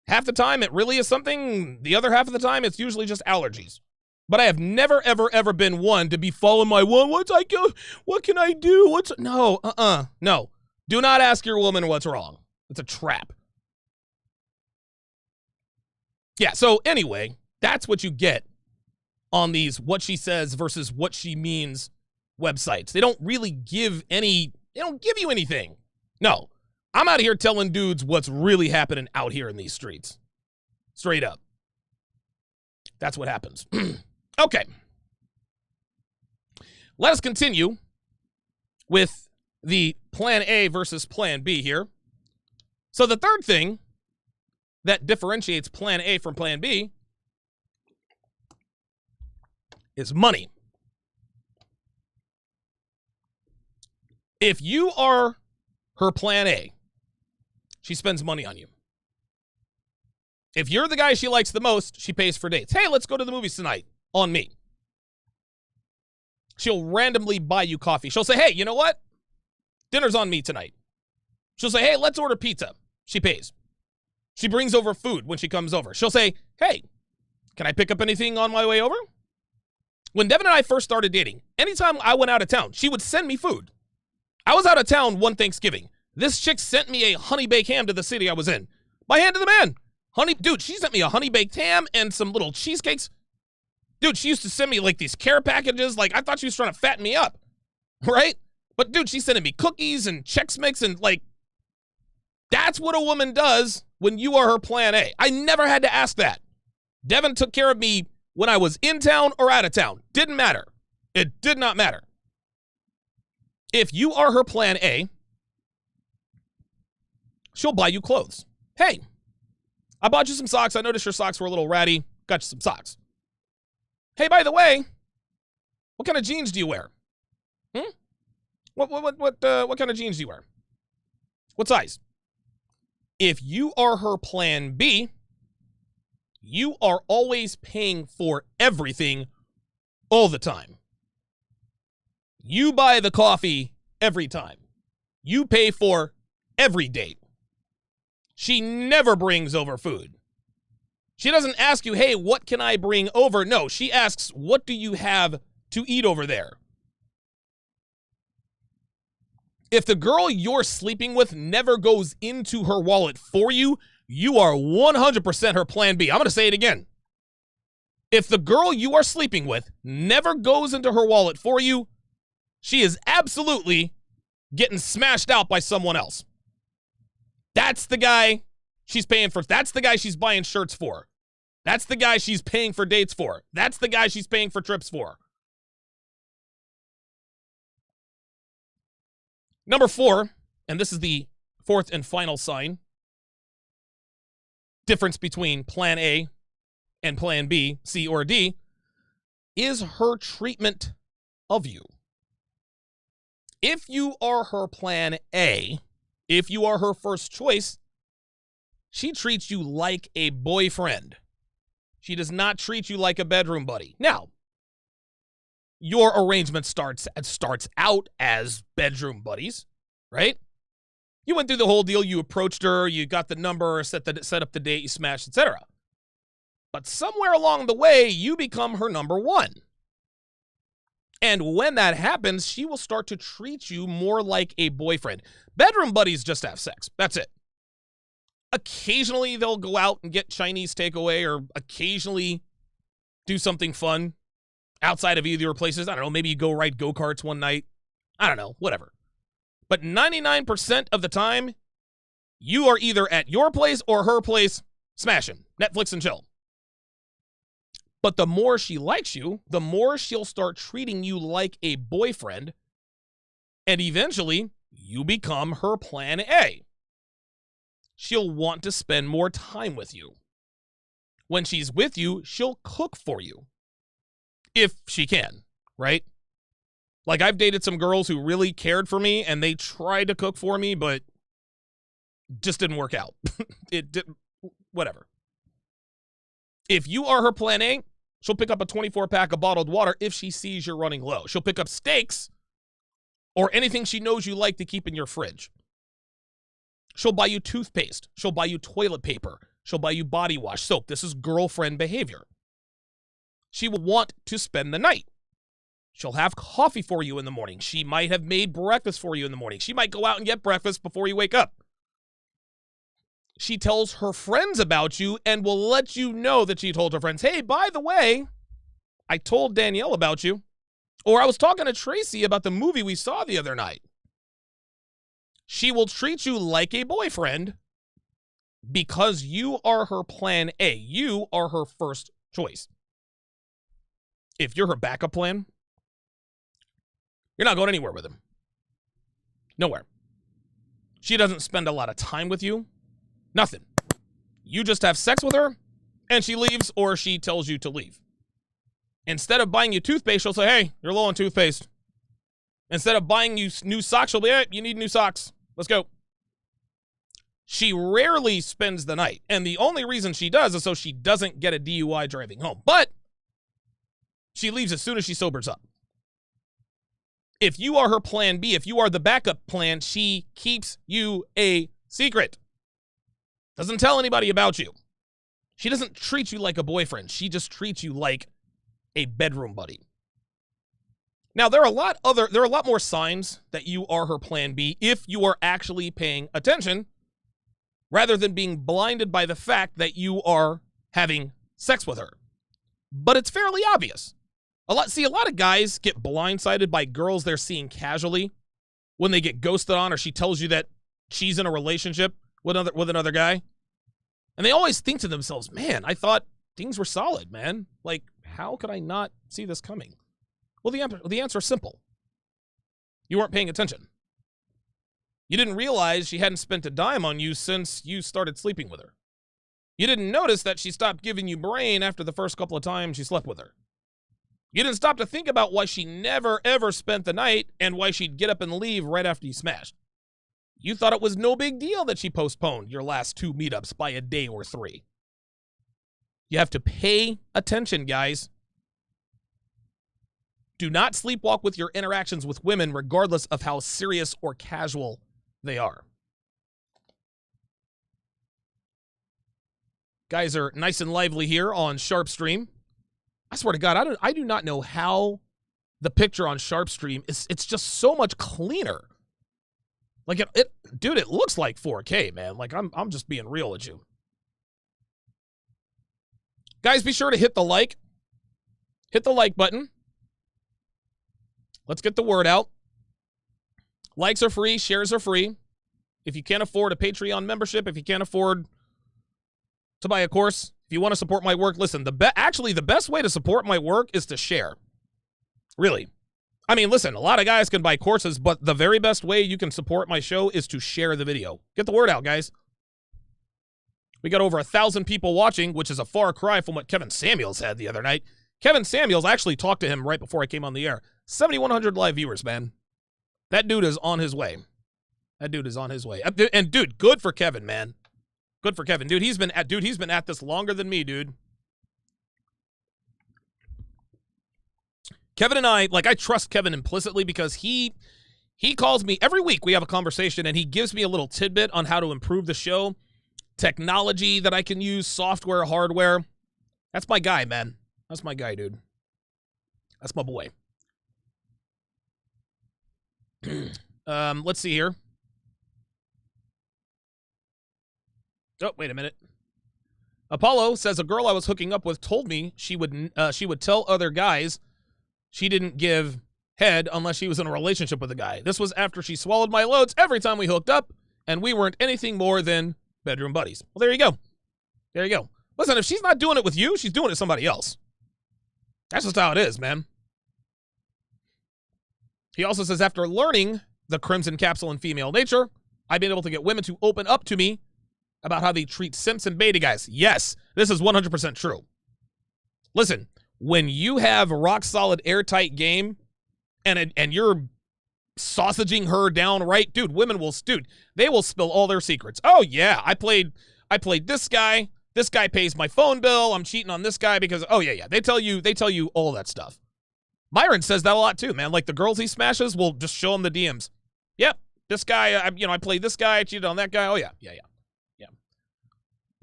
Half the time, it really is something. The other half of the time, it's usually just allergies. But I have never, ever been one to be following my one. What can I do? No. Do not ask your woman what's wrong. It's a trap. Yeah, so anyway, that's what you get on these what she says versus what she means websites. They don't really give you anything. No, I'm out here telling dudes what's really happening out here in these streets. Straight up. That's what happens. Okay. Let us continue with the plan A versus plan B here. So the third thing that differentiates plan A from plan B is money. If you are her plan A, she spends money on you. If you're the guy she likes the most, she pays for dates. Hey, let's go to the movies tonight. On me. She'll randomly buy you coffee. She'll say, hey, you know what? Dinner's on me tonight. She'll say, hey, let's order pizza. She pays. She brings over food when she comes over. She'll say, hey, can I pick up anything on my way over? When Devin and I first started dating, anytime I went out of town, she would send me food. I was out of town one Thanksgiving. This chick sent me a honey baked ham to the city I was in. By hand to the man. Dude, she sent me a honey baked ham and some little cheesecakes. Dude, she used to send me like these care packages. Like, I thought she was trying to fatten me up. Right? But dude, she's sending me cookies and Chex Mix and like, that's what a woman does when you are her plan A. I never had to ask that. Devin took care of me when I was in town or out of town. Didn't matter. It did not matter. If you are her plan A, she'll buy you clothes. Hey, I bought you some socks. I noticed your socks were a little ratty. Got you some socks. Hey, by the way, what kind of jeans do you wear? What kind of jeans do you wear? What size? If you are her plan B, you are always paying for everything all the time. You buy the coffee every time. You pay for every date. She never brings over food. She doesn't ask you, hey, what can I bring over? No, she asks, what do you have to eat over there? If the girl you're sleeping with never goes into her wallet for you, you are 100% her plan B. I'm going to say it again. If the girl you are sleeping with never goes into her wallet for you, she is absolutely getting smashed out by someone else. That's the guy she's paying for. That's the guy she's buying shirts for. That's the guy she's paying for dates for. That's the guy she's paying for trips for. Number 4, and this is the fourth and final sign, difference between plan A and plan B, C or D, is her treatment of you. If you are her plan A, if you are her first choice, she treats you like a boyfriend. She does not treat you like a bedroom buddy. Now, your arrangement starts out as bedroom buddies, right? You went through the whole deal. You approached her, you got the number, set up the date, you smashed, etc. But somewhere along the way, you become her number one. And when that happens, she will start to treat you more like a boyfriend. Bedroom buddies just have sex. That's it. Occasionally, they'll go out and get Chinese takeaway or occasionally do something fun outside of either your places. I don't know, maybe you go ride go-karts one night. I don't know, whatever. But 99% of the time, you are either at your place or her place smashing, Netflix and chill. But the more she likes you, the more she'll start treating you like a boyfriend, and eventually, you become her plan A. She'll want to spend more time with you. When she's with you, she'll cook for you. If she can, right? Like, I've dated some girls who really cared for me, and they tried to cook for me, but just didn't work out. It didn't, whatever. If you are her plan A, she'll pick up a 24-pack of bottled water if she sees you're running low. She'll pick up steaks or anything she knows you like to keep in your fridge. She'll buy you toothpaste. She'll buy you toilet paper. She'll buy you body wash, soap. This is girlfriend behavior. She will want to spend the night. She'll have coffee for you in the morning. She might have made breakfast for you in the morning. She might go out and get breakfast before you wake up. She tells her friends about you and will let you know that she told her friends, hey, by the way, I told Danielle about you. Or I was talking to Tracy about the movie we saw the other night. She will treat you like a boyfriend because you are her plan A. You are her first choice. If you're her backup plan, You're not going anywhere with him. Nowhere. She doesn't spend a lot of time with you. Nothing. You just have sex with her, and she leaves, or she tells you to leave. Instead of buying you toothpaste, she'll say, hey, you're low on toothpaste. Instead of buying you new socks, she'll be, hey, you need new socks. Let's go. She rarely spends the night, and the only reason she does is so she doesn't get a DUI driving home. But she leaves as soon as she sobers up. If you are her plan B, if you are the backup plan, she keeps you a secret. Doesn't tell anybody about you. She doesn't treat you like a boyfriend. She just treats you like a bedroom buddy. Now, there are a lot more signs that you are her plan B if you are actually paying attention, rather than being blinded by the fact that you are having sex with her. But it's fairly obvious. A lot of guys get blindsided by girls they're seeing casually when they get ghosted on, or she tells you that she's in a relationship with another guy. And they always think to themselves, man, I thought things were solid, man. Like, how could I not see this coming? Well, the answer is simple. You weren't paying attention. You didn't realize she hadn't spent a dime on you since you started sleeping with her. You didn't notice that she stopped giving you brain after the first couple of times you slept with her. You didn't stop to think about why she never, ever spent the night and why she'd get up and leave right after you smashed. You thought it was no big deal that she postponed your last 2 meetups by a day or 3. You have to pay attention, guys. Do not sleepwalk with your interactions with women, regardless of how serious or casual they are. Guys are nice and lively here on Sharpe Stream. I swear to God, I do not know how the picture on Sharpe Stream it's just so much cleaner. Like dude, it looks like 4K, man. Like I'm just being real with you. Guys, be sure to hit the like. Hit the like button. Let's get the word out. Likes are free, shares are free. If you can't afford a Patreon membership, if you can't afford to buy a course, if you want to support my work, listen, the best way to support my work is to share. Really. I mean, listen, a lot of guys can buy courses, but the very best way you can support my show is to share the video. Get the word out, guys. We got over 1,000 people watching, which is a far cry from what Kevin Samuels had the other night. Kevin Samuels, I actually talked to him right before I came on the air. 7,100 live viewers, man. That dude is on his way. That dude is on his way. And dude, good for Kevin, man. Good for Kevin. Dude, he's been at this longer than me, dude. Kevin and I trust Kevin implicitly because he calls me every week. We have a conversation and he gives me a little tidbit on how to improve the show, technology that I can use, software, hardware. That's my guy, man. That's my guy, dude. That's my boy. Let's see here. Oh, wait a minute. Apollo says a girl I was hooking up with told me she would tell other guys she didn't give head unless she was in a relationship with a guy. This was after she swallowed my loads every time we hooked up, and we weren't anything more than bedroom buddies. Well, there you go. There you go. Listen, if she's not doing it with you, she's doing it with somebody else. That's just how it is, man. He also says, after learning the Crimson Capsule and female nature, I've been able to get women to open up to me about how they treat simps and beta guys. Yes, this is 100% true. Listen, when you have rock solid airtight game and you're sausaging her down right, dude, they will spill all their secrets. Oh yeah, I played this guy. This guy pays my phone bill. I'm cheating on this guy because they tell you all that stuff. Myron says that a lot too, man. Like the girls he smashes will just show him the DMs. Yep, this guy, I played this guy, I cheated on that guy. Oh yeah.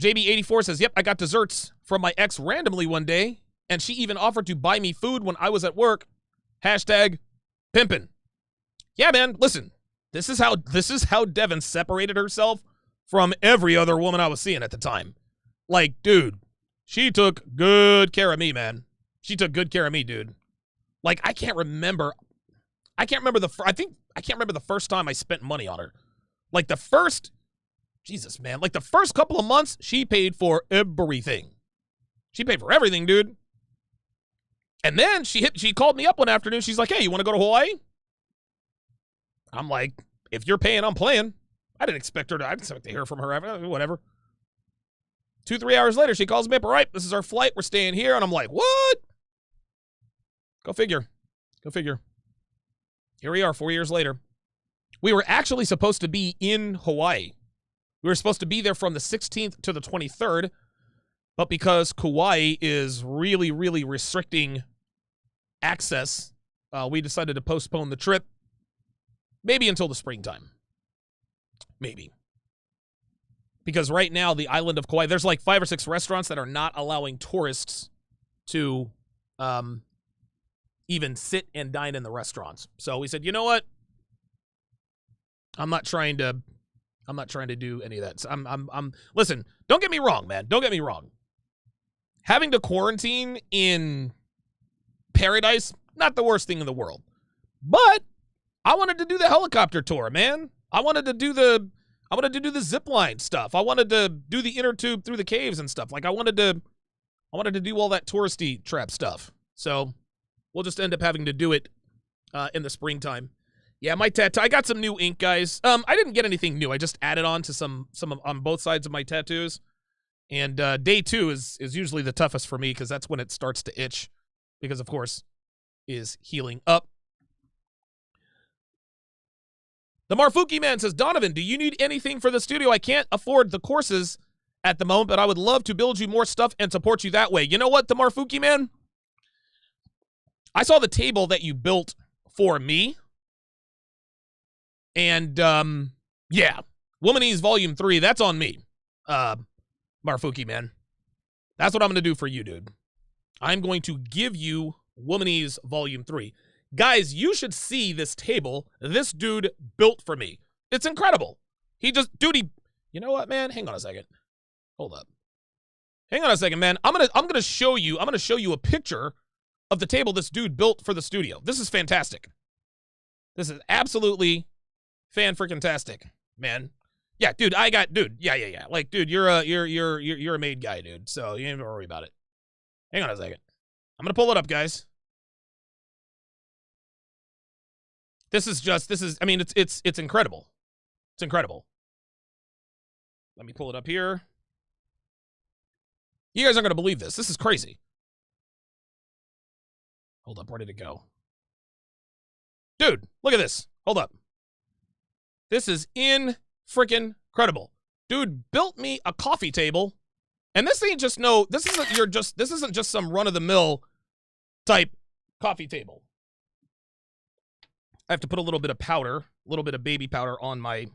JB84 says, yep, I got desserts from my ex randomly one day, and she even offered to buy me food when I was at work. Hashtag pimpin'. Yeah, man, listen, this is how Devin separated herself from every other woman I was seeing at the time. Like, dude, she took good care of me, man. She took good care of me, dude. Like, I can't remember the first time I spent money on her. Like the first couple of months, she paid for everything. She paid for everything, dude. And then she called me up one afternoon. She's like, hey, you want to go to Hawaii? I'm like, if you're paying, I'm playing. I didn't expect to hear from her ever, whatever. 2-3 hours later, she calls me up. All right, this is our flight. We're staying here. And I'm like, what? Go figure. Go figure. Here we are 4 years later. We were actually supposed to be in Hawaii. We were supposed to be there from the 16th to the 23rd. But because Kauai is really, really restricting access, we decided to postpone the trip. Maybe until the springtime. Maybe. Because right now, the island of Kauai, there's like 5 or 6 restaurants that are not allowing tourists to even sit and dine in the restaurants. So we said, you know what? I'm not trying to do any of that. So listen, don't get me wrong, man. Don't get me wrong. Having to quarantine in paradise, not the worst thing in the world. But I wanted to do the helicopter tour, man. I wanted to do the zip line stuff. I wanted to do the inner tube through the caves and stuff. Like I wanted to do all that touristy trap stuff. So we'll just end up having to do it in the springtime. Yeah, my tattoo. I got some new ink, guys. I didn't get anything new. I just added on to some on both sides of my tattoos. And day 2 is usually the toughest for me because that's when it starts to itch. Because of course, is healing up. The Marfuki man says, Donovan, do you need anything for the studio? I can't afford the courses at the moment, but I would love to build you more stuff and support you that way. You know what, the Marfuki man? I saw the table that you built for me. And, yeah. Womanese Volume 3, that's on me. Marfuki, man. That's what I'm going to do for you, dude. I'm going to give you Womanese Volume 3. Guys, you should see this table this dude built for me. It's incredible. You know what, man? Hang on a second. Hold up. Hang on a second, man. I'm gonna show you a picture of the table this dude built for the studio. This is fantastic. This is absolutely fan-freaking-tastic, man. Yeah, dude, yeah. Like, dude, you're a made guy, dude. So you ain't gonna worry about it. Hang on a second. I'm gonna pull it up, guys. It's incredible. It's incredible. Let me pull it up here. You guys aren't going to believe this. This is crazy. Hold up, where did it go? Dude, look at this. Hold up. This is incredible. Dude built me a coffee table, and this isn't just some run-of-the-mill type coffee table. I have to put a little bit of powder, a little bit of baby powder on my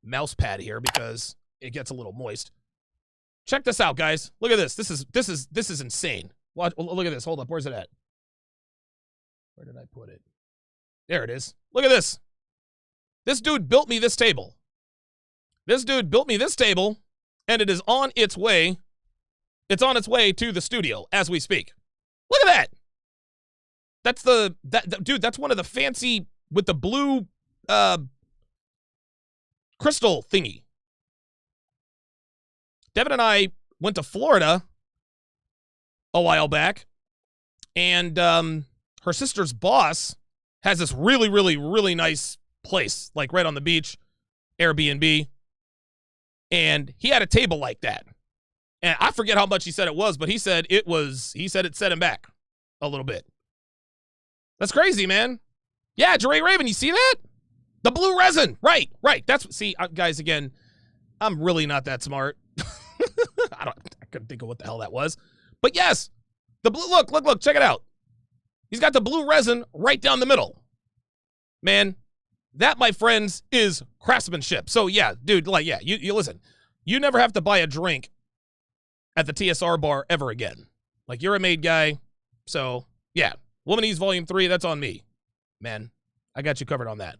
mouse pad here because it gets a little moist. Check this out, guys. Look at this. This is insane. Watch, look at this. Hold up. Where's it at? Where did I put it? There it is. Look at this. This dude built me this table. This dude built me this table, and it is on its way. It's on its way to the studio as we speak. Look at that. Dude, that's one of the fancy with the blue crystal thingy. Devin and I went to Florida a while back, and her sister's boss has this really, really, really nice place, like right on the beach, Airbnb, and he had a table like that. And I forget how much he said it was, but he said it set him back a little bit. That's crazy, man. Yeah, Jeray Raven, you see that? The blue resin. Right. See, guys, again, I'm really not that smart. I couldn't think of what the hell that was. But yes, the blue, look, check it out. He's got the blue resin right down the middle. Man, that, my friends, is craftsmanship. So yeah, dude, like, yeah, you listen, you never have to buy a drink at the TSR bar ever again. Like, you're a made guy. So yeah. Womanese Volume 3, that's on me. Man, I got you covered on that.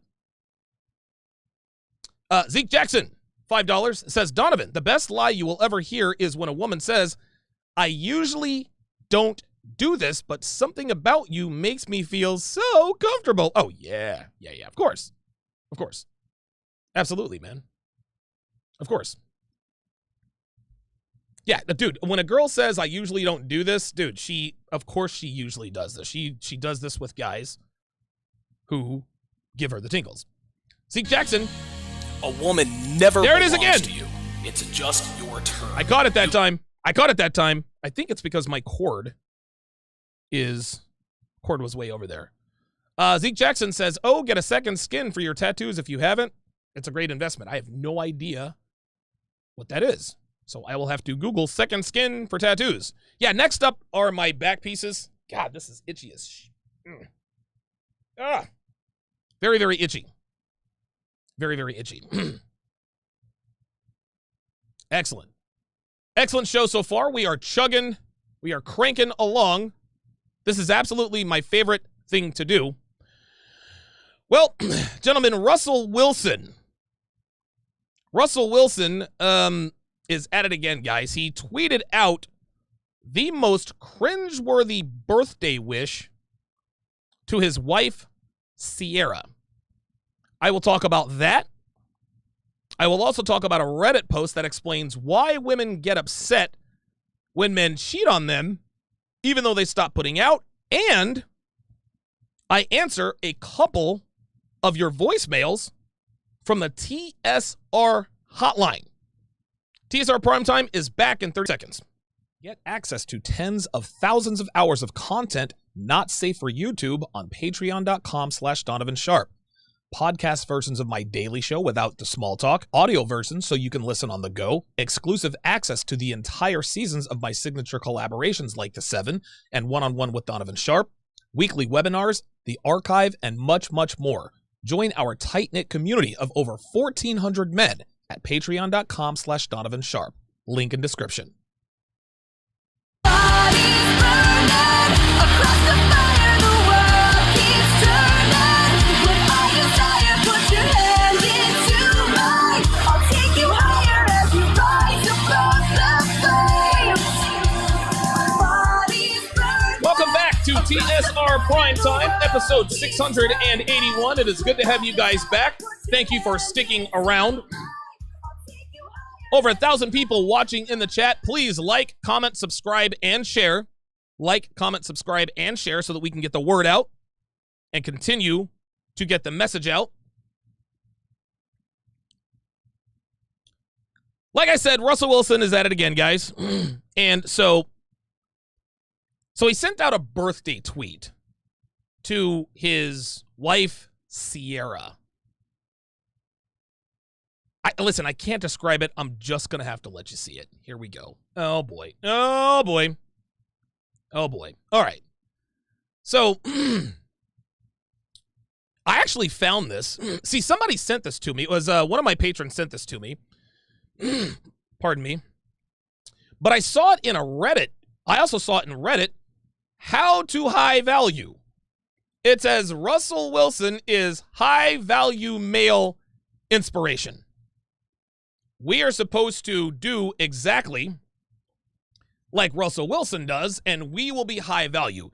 Zeke Jackson, $5, says, Donovan, the best lie you will ever hear is when a woman says, I usually don't do this, but something about you makes me feel so comfortable. Oh, yeah, of course. Of course. Absolutely, man. Of course. Yeah, dude, when a girl says I usually don't do this, dude, of course she usually does this. She does this with guys who give her the tingles. Zeke Jackson. A woman never There it is belongs again. to you. It's just your turn. I caught it that time. I think it's because my cord was way over there. Zeke Jackson says, oh, get a second skin for your tattoos if you haven't. It's a great investment. I have no idea what that is. So I will have to Google second skin for tattoos. Yeah, next up are my back pieces. God, this is itchy as very, very itchy. Very, very itchy. Excellent. Excellent show so far. We are chugging. We are cranking along. This is absolutely my favorite thing to do. Well, gentlemen, Russell Wilson. Russell Wilson is at it again, guys. He tweeted out the most cringeworthy birthday wish to his wife, Ciara. I will talk about that. I will also talk about a Reddit post that explains why women get upset when men cheat on them, even though they stop putting out. And I answer a couple of your voicemails from the TSR hotline. TSR Primetime is back in 30 seconds. Get access to tens of thousands of hours of content not safe for YouTube on patreon.com/Donovan Sharpe. Podcast versions of my daily show without the small talk, audio versions so you can listen on the go, exclusive access to the entire seasons of my signature collaborations like The Seven and One-on-One with Donovan Sharpe, weekly webinars, the archive, and much, much more. Join our tight-knit community of over 1,400 men at patreon.com/Donovan Sharpe. Link in description. Welcome back to TSR Primetime, episode 681. It is good to have you guys back. Thank you for sticking around. Over 1,000 people watching in the chat. Please like, comment, subscribe, and share. Like, comment, subscribe, and share so that we can get the word out and continue to get the message out. Like I said, Russell Wilson is at it again, guys. And so he sent out a birthday tweet to his wife, Ciara. Listen, I can't describe it. I'm just going to have to let you see it. Here we go. Oh, boy. Oh, boy. Oh, boy. All right. So, I actually found this. See, somebody sent this to me. It was one of my patrons sent this to me. Pardon me. But I saw it in a Reddit. I also saw it in Reddit. How to high value. It says Russell Wilson is high value male inspiration. We are supposed to do exactly like Russell Wilson does, and we will be high value.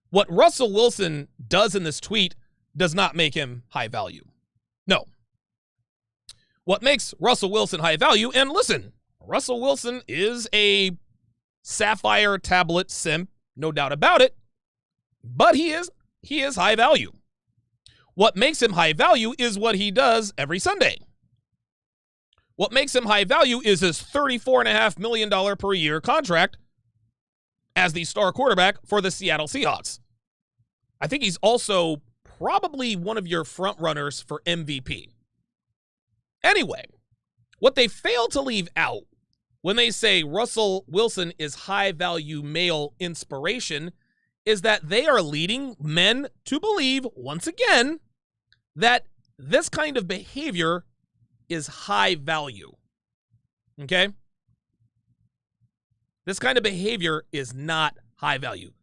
What Russell Wilson does in this tweet does not make him high value. No. What makes Russell Wilson high value, and listen, Russell Wilson is a sapphire tablet simp, no doubt about it, but he is high value. What makes him high value is what he does every Sunday. What makes him high value is his $34.5 million per year contract as the star quarterback for the Seattle Seahawks. I think he's also probably one of your front runners for MVP. Anyway, what they fail to leave out when they say Russell Wilson is high value male inspiration is that they are leading men to believe, once again, that this kind of behavior is high value. Okay? This kind of behavior is not high value.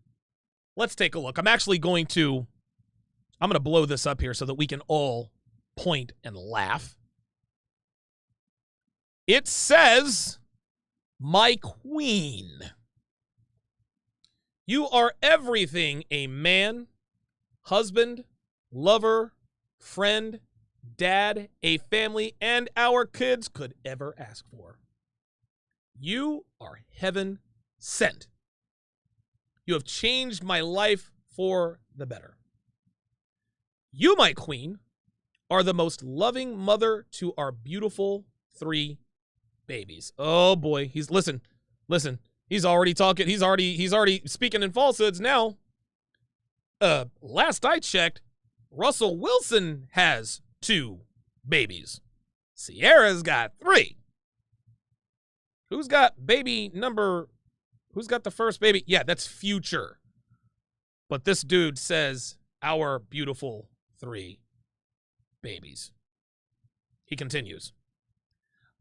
Let's take a look. I'm going to blow this up here so that we can all point and laugh. It says, "My queen. You are everything a man, husband, lover, friend, dad, a family, and our kids could ever ask for. You are heaven sent. You have changed my life for the better. You, my queen, are the most loving mother to our beautiful 3 babies. Oh boy, listen. He's already talking. He's already speaking in falsehoods now. Last I checked, Russell Wilson has 2 babies. Ciara's got 3. Who's got the first baby? Yeah, that's Future. But this dude says our beautiful 3 babies. He continues.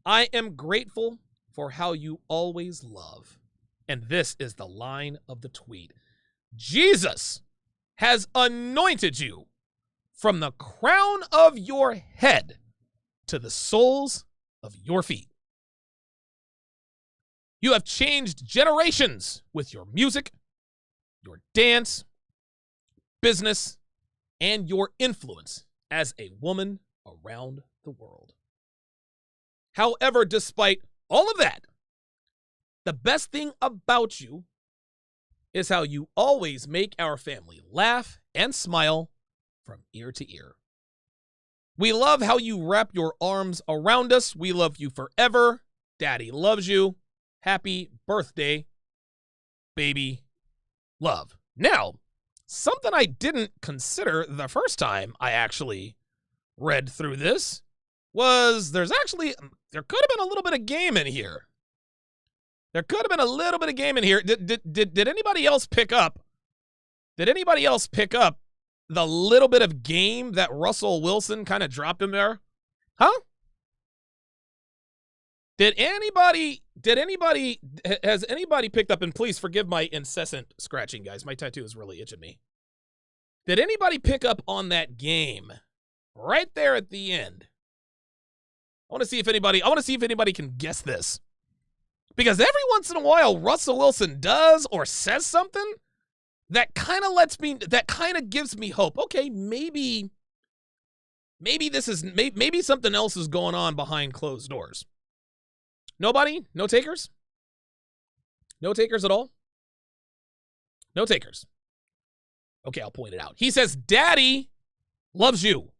I am grateful for how you always love. And this is the line of the tweet. Jesus has anointed you from the crown of your head to the soles of your feet. You have changed generations with your music, your dance, business, and your influence as a woman around the world. However, despite all of that, the best thing about you is how you always make our family laugh and smile from ear to ear. We love how you wrap your arms around us. We love you forever. Daddy loves you. Happy birthday, baby love. Now, something I didn't consider the first time I actually read through this was there could have been a little bit of game in here. There could have been a little bit of game in here. Did anybody else pick up? Did anybody else pick up the little bit of game that Russell Wilson kind of dropped in there? Huh? Has anybody picked up, and please forgive my incessant scratching, guys. My tattoo is really itching me. Did anybody pick up on that game right there at the end? I want to see if anybody can guess this. Because every once in a while, Russell Wilson does or says something that kind of gives me hope. Okay, maybe something else is going on behind closed doors. Nobody? No takers? No takers at all? No takers. Okay, I'll point it out. He says, Daddy loves you.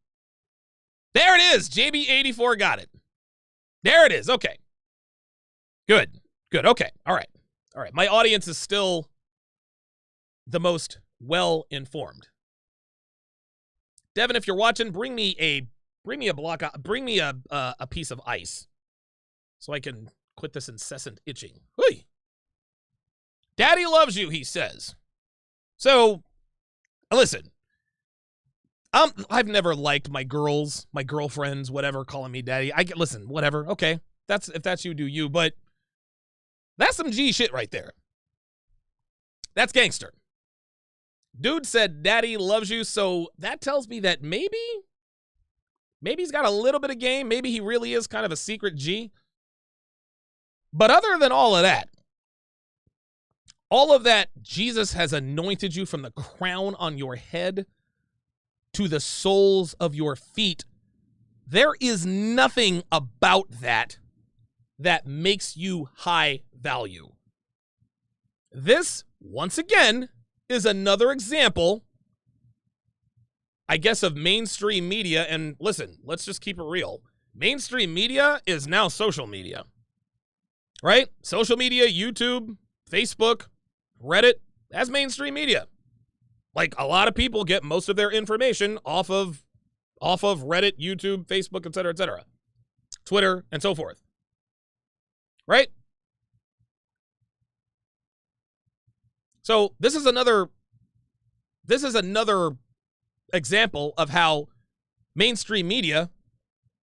There it is. JB84 got it. There it is. Okay. Good. Okay. All right. My audience is still the most well-informed. Devin, if you're watching, bring me a piece of ice so I can quit this incessant itching. Hey. Daddy loves you, he says. So, listen. I've never liked my girlfriends, whatever, calling me daddy. Listen, whatever. Okay. If that's you, do you. But that's some G shit right there. That's gangster. Dude said daddy loves you, so that tells me that maybe he's got a little bit of game. Maybe he really is kind of a secret G. But other than all of that, Jesus has anointed you from the crown on your head to the soles of your feet. There is nothing about that makes you high value. This, once again, is another example, I guess, of mainstream media. And listen, let's just keep it real. Mainstream media is now social media, right? Social media, YouTube, Facebook, Reddit, that's mainstream media. Like, a lot of people get most of their information off of Reddit, YouTube, Facebook, etc., Twitter, and so forth. Right? So this is another example of how mainstream media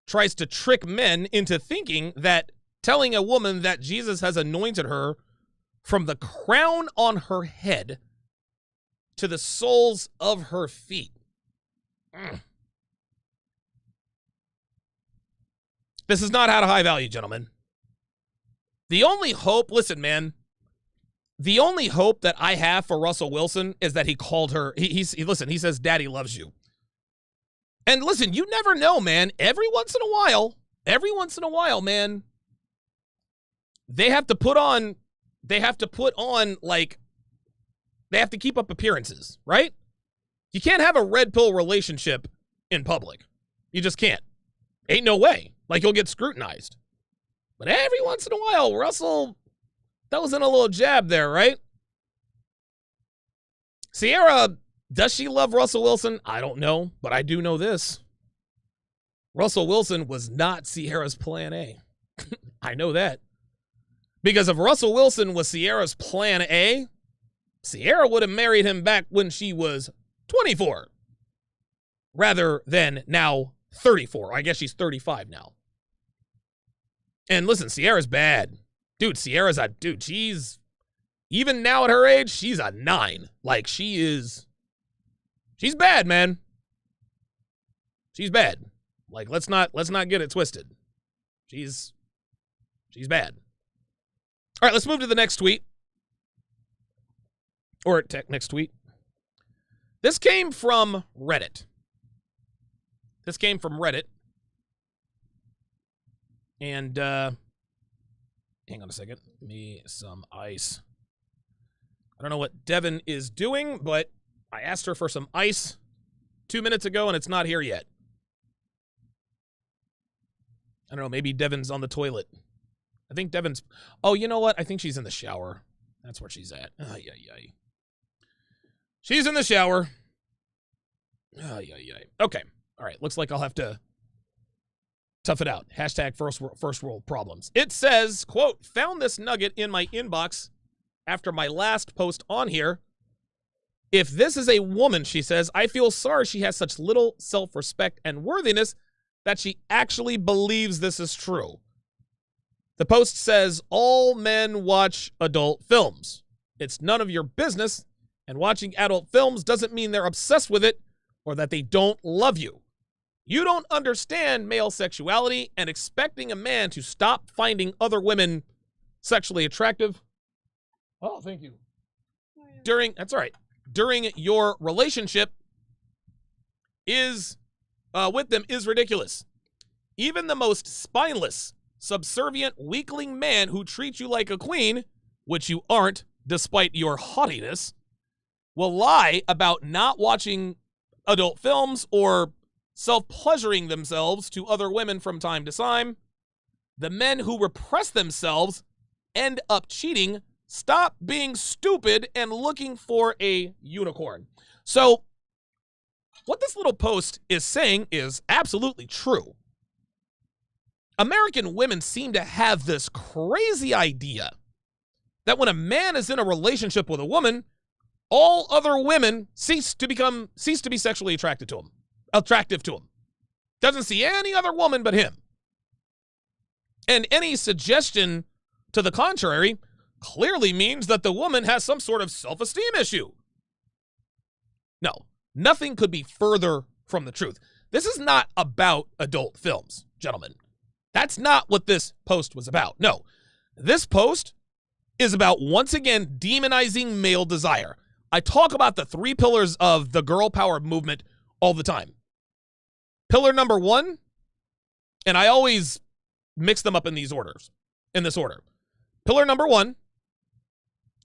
tries to trick men into thinking that telling a woman that Jesus has anointed her from the crown on her head to the soles of her feet. This is not how to high value, gentlemen. The only hope, listen, man, the only hope that I have for Russell Wilson is that he called her, he says, Daddy loves you. And listen, you never know, man. Every once in a while, man, they have to put on, like, they have to keep up appearances, right? You can't have a red pill relationship in public. You just can't. Ain't no way. Like, you'll get scrutinized. But every once in a while, Russell, that was in a little jab there, right? Ciara, does she love Russell Wilson? I don't know, but I do know this. Russell Wilson was not Ciara's plan A. I know that. Because if Russell Wilson was Ciara's plan A, Ciara would have married him back when she was 24, rather than now 34. I guess she's 35 now. And listen, Ciara's bad. Dude, she's, even now at her age, she's a 9. Like, she's bad, man. She's bad. Like, let's not get it twisted. She's bad. All right, let's move to the next tweet. Or next tweet. This came from Reddit. And, hang on a second. Give me some ice. I don't know what Devin is doing, but I asked her for some ice 2 minutes ago, and it's not here yet. I don't know, maybe Devin's on the toilet. I think Devin's... Oh, you know what? I think she's in the shower. That's where she's at. Ay, ay, ay. She's in the shower. Ay, ay, ay. Okay. All right. Looks like I'll have to tough it out. Hashtag first world problems. It says, quote, found this nugget in my inbox after my last post on here. If this is a woman, she says, I feel sorry she has such little self-respect and worthiness that she actually believes this is true. The post says, all men watch adult films. It's none of your business, and watching adult films doesn't mean they're obsessed with it or that they don't love you. You don't understand male sexuality, and expecting a man to stop finding other women sexually attractive. Oh, thank you. That's all right. During your relationship with them is ridiculous. Even the most spineless, subservient, weakling man who treats you like a queen, which you aren't despite your haughtiness, will lie about not watching adult films or self-pleasuring themselves to other women from time to time. The men who repress themselves end up cheating. Stop being stupid and looking for a unicorn. So, what this little post is saying is absolutely true. American women seem to have this crazy idea that when a man is in a relationship with a woman, all other women cease to be sexually attractive to him. Doesn't see any other woman but him. And any suggestion to the contrary clearly means that the woman has some sort of self-esteem issue. No, nothing could be further from the truth. This is not about adult films, gentlemen. That's not what this post was about. No, this post is about, once again, demonizing male desire. I talk about the 3 pillars of the girl power movement all the time. Pillar number 1, and I always mix them up in this order. Pillar number 1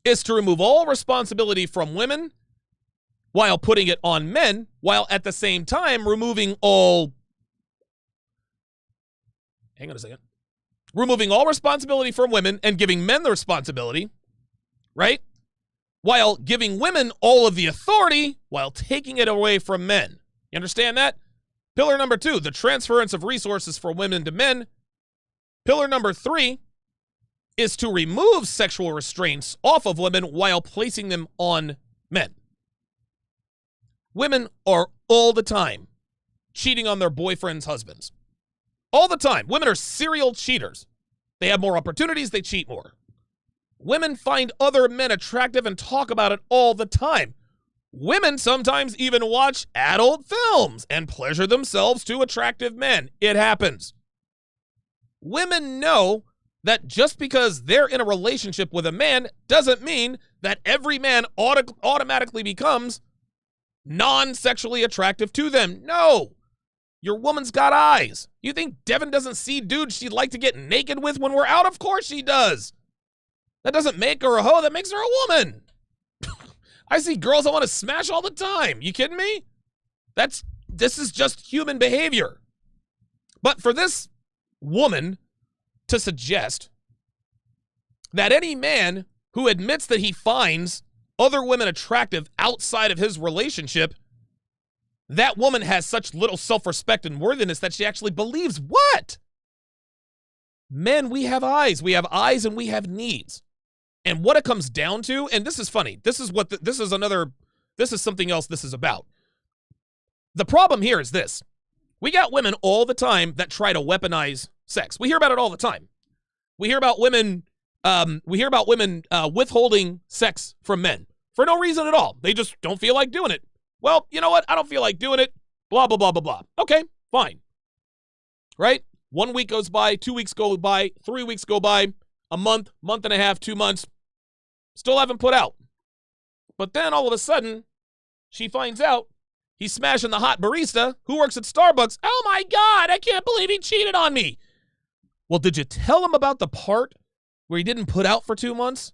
is to remove all responsibility from women while putting it on men, while at the same time removing all responsibility from women and giving men the responsibility, right? While giving women all of the authority while taking it away from men. You understand that? Pillar number 2, the transference of resources from women to men. Pillar number 3 is to remove sexual restraints off of women while placing them on men. Women are all the time cheating on their boyfriends' husbands. All the time. Women are serial cheaters. They have more opportunities, they cheat more. Women find other men attractive and talk about it all the time. Women sometimes even watch adult films and pleasure themselves to attractive men. It happens. Women know that just because they're in a relationship with a man doesn't mean that every man automatically becomes non-sexually attractive to them. No. Your woman's got eyes. You think Devin doesn't see dudes she'd like to get naked with when we're out? Of course she does. That doesn't make her a hoe. That makes her a woman. I see girls I want to smash all the time. You kidding me? This is just human behavior. But for this woman to suggest that any man who admits that he finds other women attractive outside of his relationship, that woman has such little self-respect and worthiness that she actually believes what? Men, we have eyes. We have eyes and we have needs. And what it comes down to, and this is funny. This is something else this is about. The problem here is this. We got women all the time that try to weaponize sex. We hear about it all the time. We hear about women withholding sex from men for no reason at all. They just don't feel like doing it. Well, you know what? I don't feel like doing it. Blah, blah, blah, blah, blah. Okay, fine. Right? 1 week goes by, 2 weeks go by, 3 weeks go by, a month, month and a half, 2 months. Still haven't put out. But then all of a sudden, she finds out he's smashing the hot barista who works at Starbucks. Oh my God, I can't believe he cheated on me. Well, did you tell him about the part where he didn't put out for 2 months?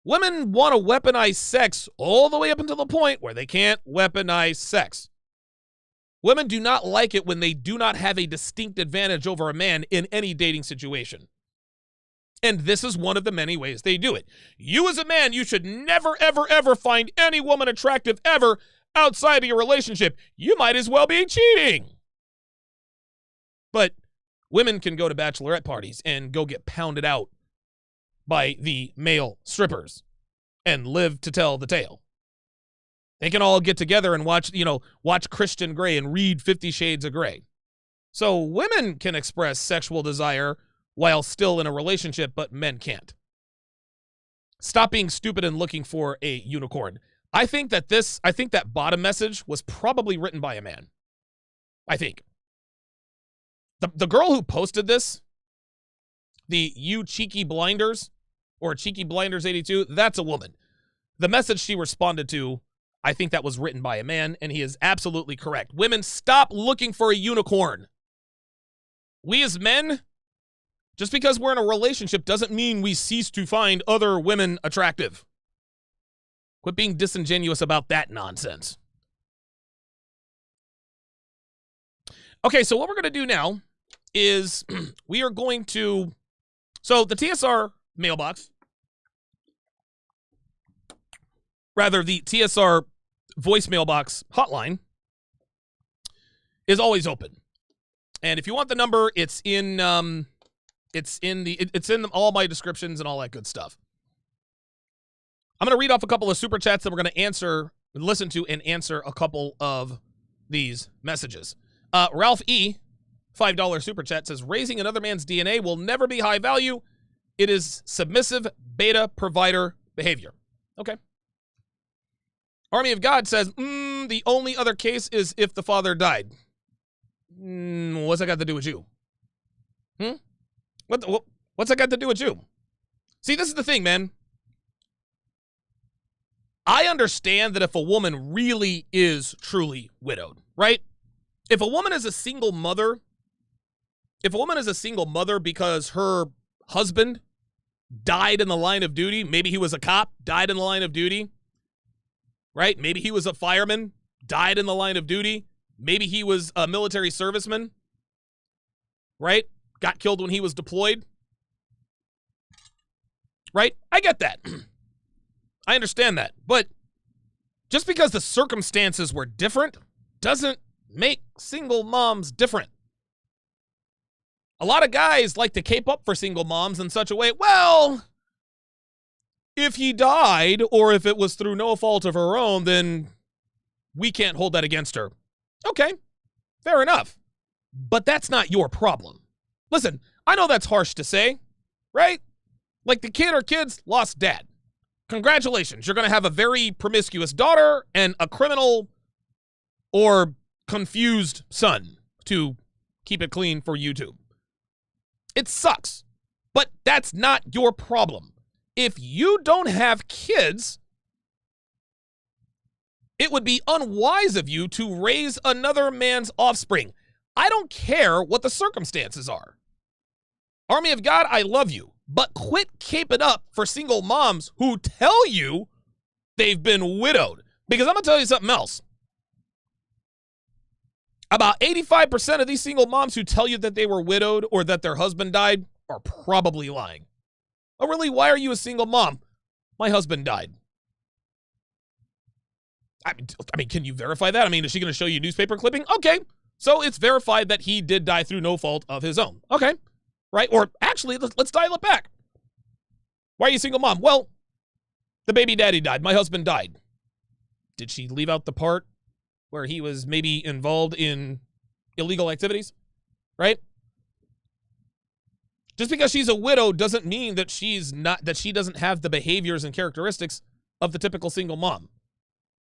Women want to weaponize sex all the way up until the point where they can't weaponize sex. Women do not like it when they do not have a distinct advantage over a man in any dating situation. And this is one of the many ways they do it. You as a man, you should never, ever, ever find any woman attractive ever outside of your relationship. You might as well be cheating. But women can go to bachelorette parties and go get pounded out by the male strippers and live to tell the tale. They can all get together and watch Christian Grey and read 50 Shades of Grey. So women can express sexual desire while still in a relationship, but men can't. Stop being stupid and looking for a unicorn. I think that bottom message was probably written by a man. I think. The girl who posted this, the You Cheeky Blinders, or Cheeky Blinders 82, that's a woman. The message she responded to, I think that was written by a man, and he is absolutely correct. Women, stop looking for a unicorn. We as men, just because we're in a relationship doesn't mean we cease to find other women attractive. Quit being disingenuous about that nonsense. Okay, so what we're going to do now is we are going to, so the TSR mailbox, rather the TSR voicemail box hotline is always open. And if you want the number, it's in all my descriptions and all that good stuff. I'm going to read off a couple of super chats that we're going to listen to and answer a couple of these messages. Ralph E., $5 super chat, says, raising another man's DNA will never be high value. It is submissive beta provider behavior. Okay. Army of God says, the only other case is if the father died. What's that got to do with you? What's that got to do with you? See, this is the thing, man. I understand that if a woman really is truly widowed, right? If a woman is a single mother because her husband died in the line of duty, maybe he was a cop, died in the line of duty, right? Maybe he was a fireman, died in the line of duty. Maybe he was a military serviceman, right? Got killed when he was deployed, right? I get that. I understand that. But just because the circumstances were different doesn't make single moms different. A lot of guys like to cape up for single moms in such a way, well, if he died or if it was through no fault of her own, then we can't hold that against her. Okay, fair enough. But that's not your problem. Listen, I know that's harsh to say, right? Like the kid or kids lost dad. Congratulations, you're going to have a very promiscuous daughter and a criminal or confused son, to keep it clean for YouTube. It sucks, but that's not your problem. If you don't have kids, It would be unwise of you to raise another man's offspring. I don't care what the circumstances are. Army of God, I love you, but quit caping up for single moms who tell you they've been widowed. Because I'm going to tell you something else. About 85% of these single moms who tell you that they were widowed or that their husband died are probably lying. Oh, really? Why are you a single mom? My husband died. I mean, can you verify that? I mean, is she going to show you newspaper clipping? Okay. So it's verified that he did die through no fault of his own. Okay. Right? Or actually, let's dial it back. Why are you a single mom? Well, the baby daddy died. My husband died. Did she leave out the part where he was maybe involved in illegal activities? Right? Just because she's a widow doesn't mean that she doesn't have the behaviors and characteristics of the typical single mom.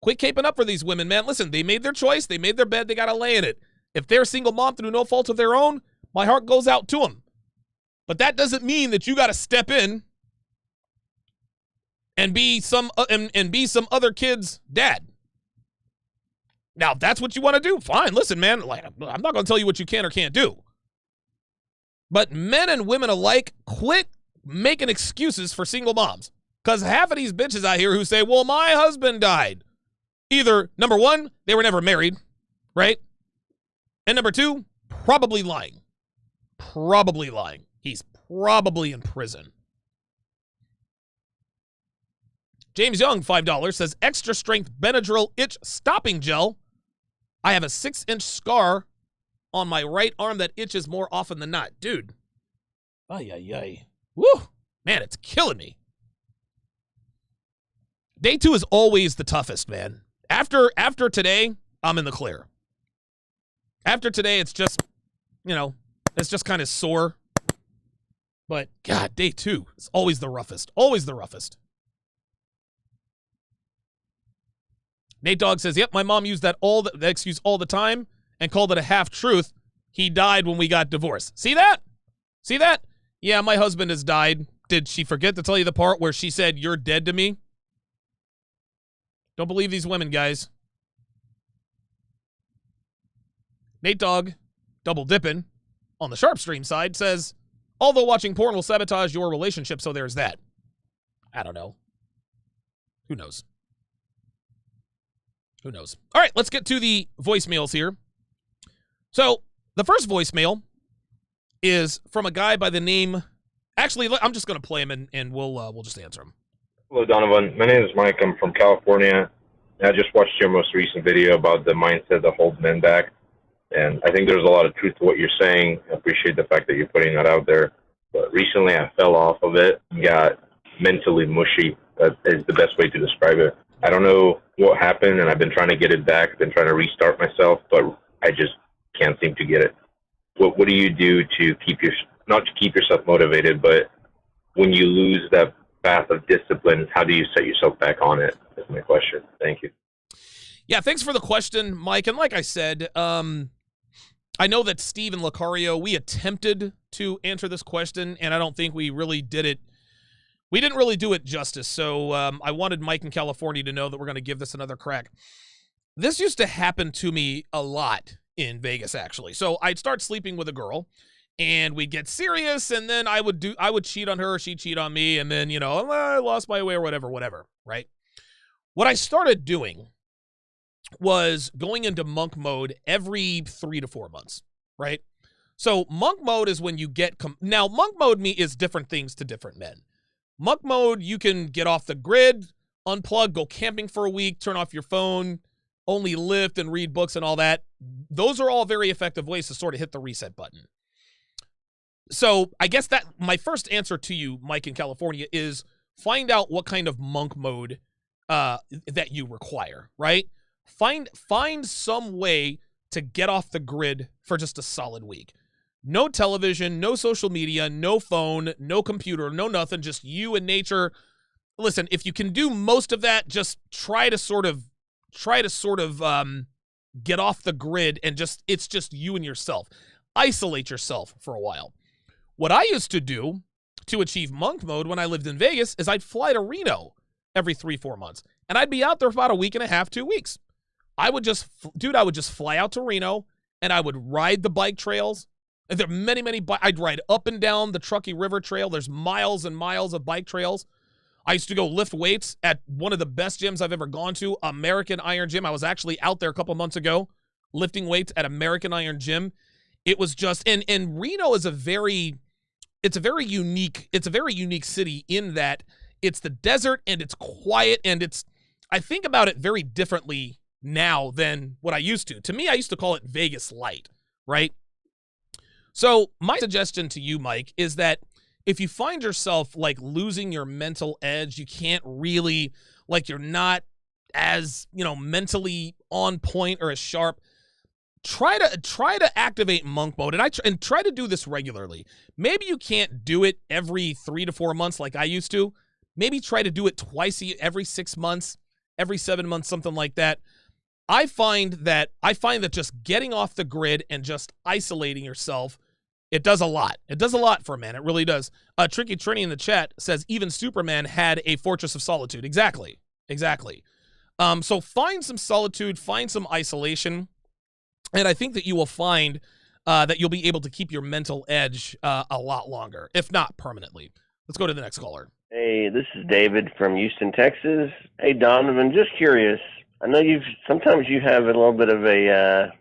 Quit caping up for these women, man. Listen, they made their choice. They made their bed. They got to lay in it. If they're a single mom through no fault of their own, my heart goes out to them. But that doesn't mean that you got to step in and be some other kid's dad. Now, if that's what you want to do, fine. Listen, man, like, I'm not going to tell you what you can or can't do. But men and women alike, quit making excuses for single moms. Because half of these bitches out here who say, well, my husband died. Either, number one, they were never married, right? And number two, probably lying. Probably lying. He's probably in prison. James Young, $5, says, extra strength Benadryl itch stopping gel. I have a 6-inch scar on my right arm that itches more often than not. Dude. Ay, ay, ay. Woo. Man, it's killing me. Day 2 is always the toughest, man. After today, I'm in the clear. After today, it's just, it's just kind of sore. But, God, day 2 is always the roughest. Always the roughest. Nate Dogg says, yep, my mom used that excuse all the time and called it a half-truth. He died when we got divorced. See that? See that? Yeah, my husband has died. Did she forget to tell you the part where she said, you're dead to me? Don't believe these women, guys. Nate Dogg, double dipping on the Sharpe stream side, says, although watching porn will sabotage your relationship, so there's that. I don't know. Who knows? Who knows? All right, let's get to the voicemails here. So the first voicemail is from a guy by the name. Actually, I'm just going to play him and we'll just answer him. Hello, Donovan. My name is Mike. I'm from California. I just watched your most recent video about the mindset that holds men back. And I think there's a lot of truth to what you're saying. I appreciate the fact that you're putting that out there. But recently I fell off of it and got mentally mushy. That is the best way to describe it. I don't know what happened, and I've been trying to get it back. I've been trying to restart myself, but I just can't seem to get it. What do you do to not to keep yourself motivated, but when you lose that path of discipline, how do you set yourself back on it? That's my question. Thank you. Yeah, thanks for the question, Mike. And like I said, I know that Steve and Lucario, we attempted to answer this question, and I don't think we really did it. We didn't really do it justice, so I wanted Mike in California to know that we're going to give this another crack. This used to happen to me a lot in Vegas, actually. So I'd start sleeping with a girl, and we'd get serious, and then I would cheat on her, she'd cheat on me, and then, I lost my way or whatever, right? What I started doing was going into monk mode every 3 to 4 months, right? So monk mode is when you get... Now, monk mode is different things to different men. Monk mode, you can get off the grid, unplug, go camping for a week, turn off your phone, only lift and read books and all that. Those are all very effective ways to sort of hit the reset button. So I guess that my first answer to you, Mike in California, is find out what kind of monk mode that you require, right? Find some way to get off the grid for just a solid week. No television, no social media, no phone, no computer, no nothing, just you and nature. Listen, if you can do most of that, just try to sort of get off the grid and it's just you and yourself. Isolate yourself for a while. What I used to do to achieve monk mode when I lived in Vegas is I'd fly to Reno every 3-4 months. And I'd be out there for about a week and a half, 2 weeks. I would just fly out to Reno and I would ride the bike trails. And there are many, I'd ride up and down the Truckee River Trail. There's miles and miles of bike trails. I used to go lift weights at one of the best gyms I've ever gone to, American Iron Gym. I was actually out there a couple months ago lifting weights at American Iron Gym. It was just, and Reno is a very unique city in that it's the desert and it's quiet, and I think about it very differently now than what I used to. To me, I used to call it Vegas light, right? So my suggestion to you, Mike, is that if you find yourself like losing your mental edge, you can't really, like you're not as, mentally on point or as sharp, try to activate monk mode, and try to do this regularly. Maybe you can't do it every 3 to 4 months like I used to. Maybe try to do it twice every 6 months, every 7 months, something like that. I find that just getting off the grid and just isolating yourself, it does a lot. It does a lot for a man. It really does. Tricky Trini in the chat says even Superman had a fortress of solitude. Exactly. So find some solitude, find some isolation, and I think that you will find that you'll be able to keep your mental edge a lot longer, if not permanently. Let's go to the next caller. Hey, this is David from Houston, Texas. Hey, Donovan, just curious. I know sometimes you have a little bit of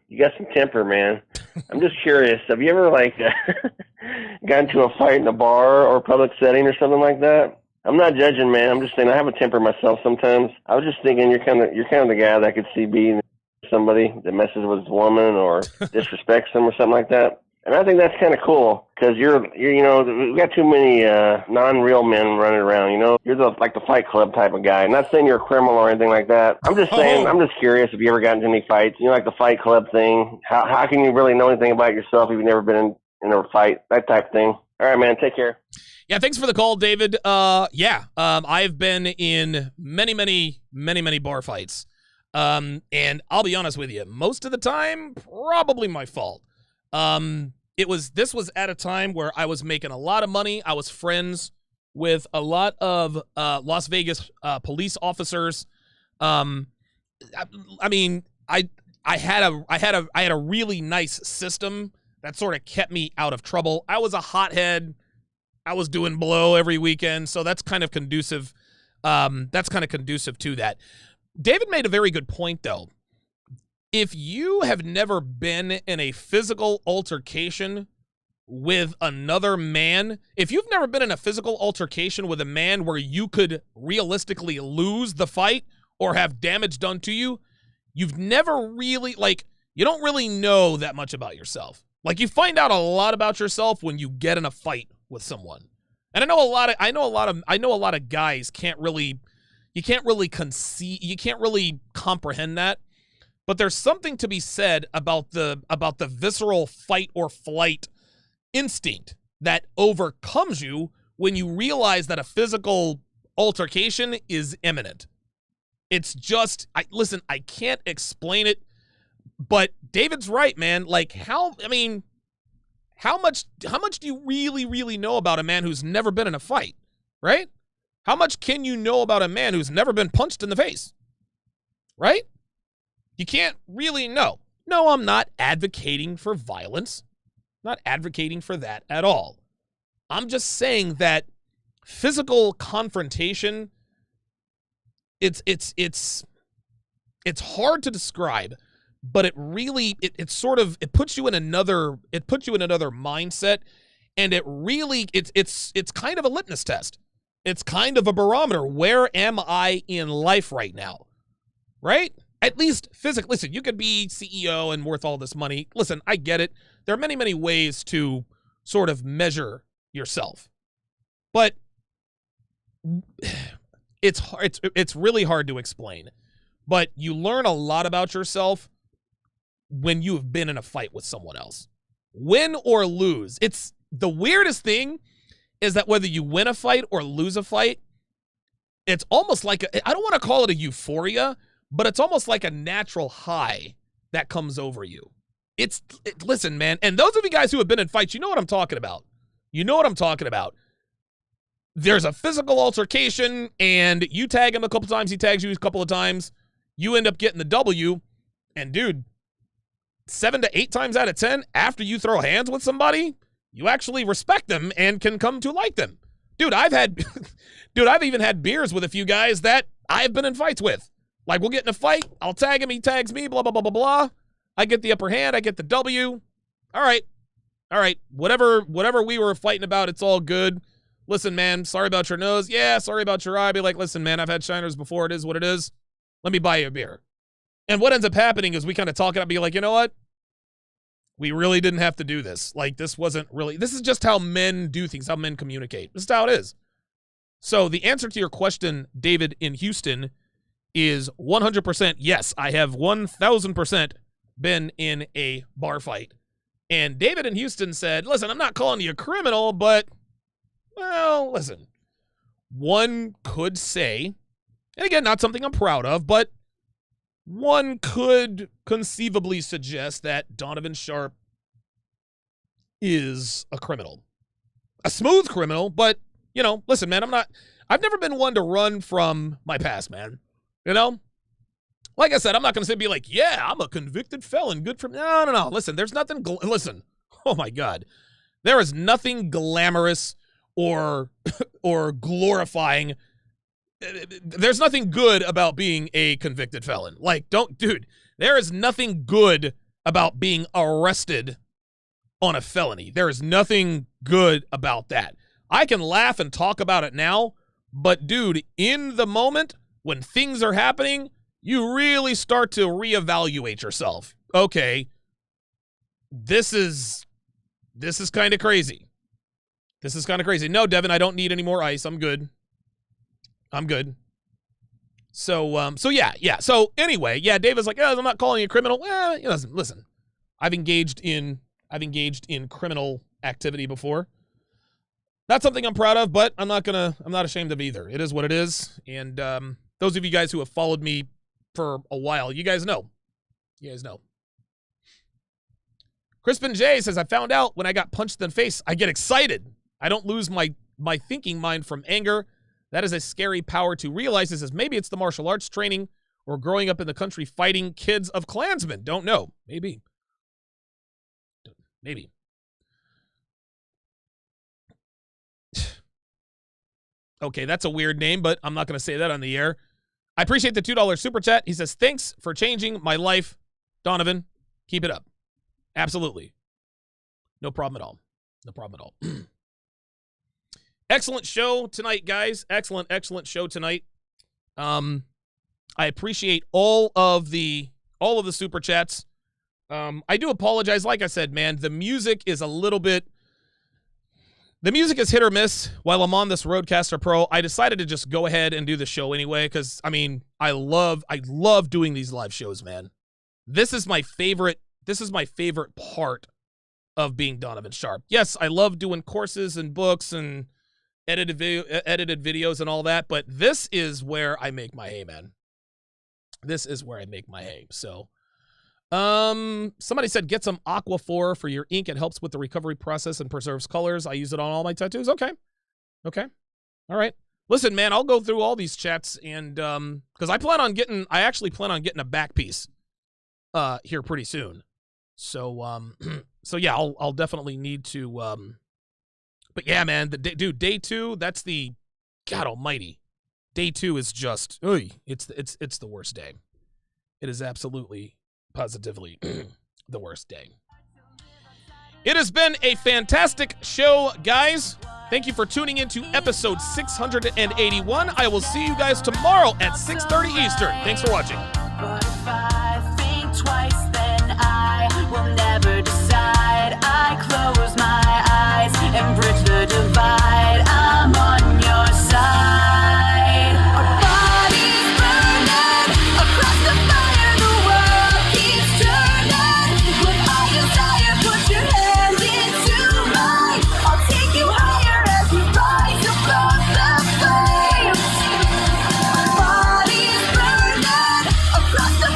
you got some temper, man. I'm just curious. Have you ever gotten into a fight in a bar or public setting or something like that? I'm not judging, man. I'm just saying I have a temper myself sometimes. I was just thinking you're kind of the guy that I could see being somebody that messes with his woman or disrespects them or something like that. And I think that's kind of cool because you're we've got too many non-real men running around. You're the Fight Club type of guy. I'm not saying you're a criminal or anything like that. I'm just saying, I'm just curious if you ever gotten into any fights. Like the Fight Club thing. How can you really know anything about yourself if you've never been in a fight? That type of thing. All right, man. Take care. Yeah, thanks for the call, David. I've been in many bar fights. And I'll be honest with you, most of the time, probably my fault. This was at a time where I was making a lot of money. I was friends with a lot of Las Vegas police officers. I had a really nice system that sort of kept me out of trouble. I was a hothead. I was doing blow every weekend, so that's kind of conducive. To that. David made a very good point, though. If you have never been in a physical altercation with another man, if you've never been in a physical altercation with a man where you could realistically lose the fight or have damage done to you, you've never really, you don't really know that much about yourself. You find out a lot about yourself when you get in a fight with someone. And I know a lot of guys can't really comprehend that. But there's something to be said about the visceral fight or flight instinct that overcomes you when you realize that a physical altercation is imminent. It's just, I can't explain it, but David's right, man. How much do you really know about a man who's never been in a fight, right? How much can you know about a man who's never been punched in the face, right? You can't really know. No, I'm not advocating for violence. Not advocating for that at all. I'm just saying that physical confrontation, it's hard to describe, but it puts you in another mindset, and it's kind of a litmus test. It's kind of a barometer. Where am I in life right now? Right? At least physically. Listen, you could be CEO and worth all this money. Listen, I get it. There are many ways to sort of measure yourself. But it's really hard to explain. But you learn a lot about yourself when you have been in a fight with someone else. Win or lose. It's the weirdest thing is that whether you win a fight or lose a fight, it's almost like I don't want to call it a euphoria, but it's almost like a natural high that comes over you. Listen, man, and those of you guys who have been in fights, you know what I'm talking about. There's a physical altercation, and you tag him a couple times, he tags you a couple of times. You end up getting the W, And dude, 7 to 8 times out of 10, after you throw hands with somebody, you actually respect them and can come to like them. Dude, I've even had beers with a few guys that I've been in fights with. Like, we'll get in a fight, I'll tag him, he tags me, blah, blah, blah, blah, blah. I get the upper hand, I get the W. All right, whatever we were fighting about, it's all good. Listen, man, sorry about your nose. Yeah, sorry about your eye. Be like, listen, man, I've had shiners before. It is what it is. Let me buy you a beer. And what ends up happening is we kind of talk it up, be like, you know what? We really didn't have to do this. Like, this is just how men do things, how men communicate. This is how it is. So the answer to your question, David, in Houston, is 100% yes. I have 1,000% been in a bar fight. And David in Houston said, listen, I'm not calling you a criminal, but, well, listen. One could say, and again, not something I'm proud of, but one could conceivably suggest that Donovan Sharpe is a criminal. A smooth criminal, but, you know, listen, man, I've never been one to run from my past, man. You know? Like I said, I'm not going to be like, yeah, I'm a convicted felon. Good for me. No. Listen, there's nothing. Listen. Oh, my God. There is nothing glamorous or glorifying. There's nothing good about being a convicted felon. Like, dude, there is nothing good about being arrested on a felony. There is nothing good about that. I can laugh and talk about it now, but, dude, in the moment when things are happening, you really start to reevaluate yourself. Okay, this is kind of crazy. This is kind of crazy. No, Devin, I don't need any more ice. I'm good. So yeah. So anyway, yeah, David's like, I'm not calling you a criminal. Well, listen, I've engaged in criminal activity before. Not something I'm proud of, but I'm not ashamed of either. It is what it is. And those of you guys who have followed me for a while, you guys know. Crispin J says, I found out when I got punched in the face, I get excited. I don't lose my thinking mind from anger. That is a scary power to realize. He says, maybe it's the martial arts training or growing up in the country fighting kids of Klansmen. Don't know. Maybe. Okay, that's a weird name, but I'm not going to say that on the air. I appreciate the $2 super chat. He says, thanks for changing my life, Donovan. Keep it up. Absolutely. No problem at all. Excellent show tonight, guys. Excellent show tonight. I appreciate all of the super chats. I do apologize. Like I said, man, the music is hit or miss while I'm on this Rodecaster Pro. I decided to just go ahead and do the show anyway because, I mean, I love doing these live shows, man. This is my favorite part of being Donovan Sharpe. Yes, I love doing courses and books and edited videos and all that, but this is where I make my hay, man. This is where I make my hay. So, somebody said get some Aquaphor for your ink. It helps with the recovery process and preserves colors. I use it on all my tattoos. Okay. All right. Listen, man, I'll go through all these chats and because I actually plan on getting a back piece here pretty soon. So so yeah, I'll definitely need to but yeah, man, day 2, that's the God almighty. Day 2 is just it's the worst day. It is absolutely positively the worst day. It has been a fantastic show, guys. Thank you for tuning into episode 681. I will see you guys tomorrow at 6:30 Eastern. Thanks for watching. But if I think twice, then I will never decide. I close my eyes and bridge the divide. I'm on your side. Our bodies burning across the fire. The world keeps turning. With all desire, put your hands into mine. I'll take you higher as we rise above the flames. Our bodies burning across the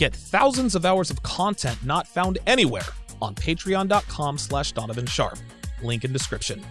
Get thousands of hours of content not found anywhere on patreon.com/Donovan Sharpe. Link in description.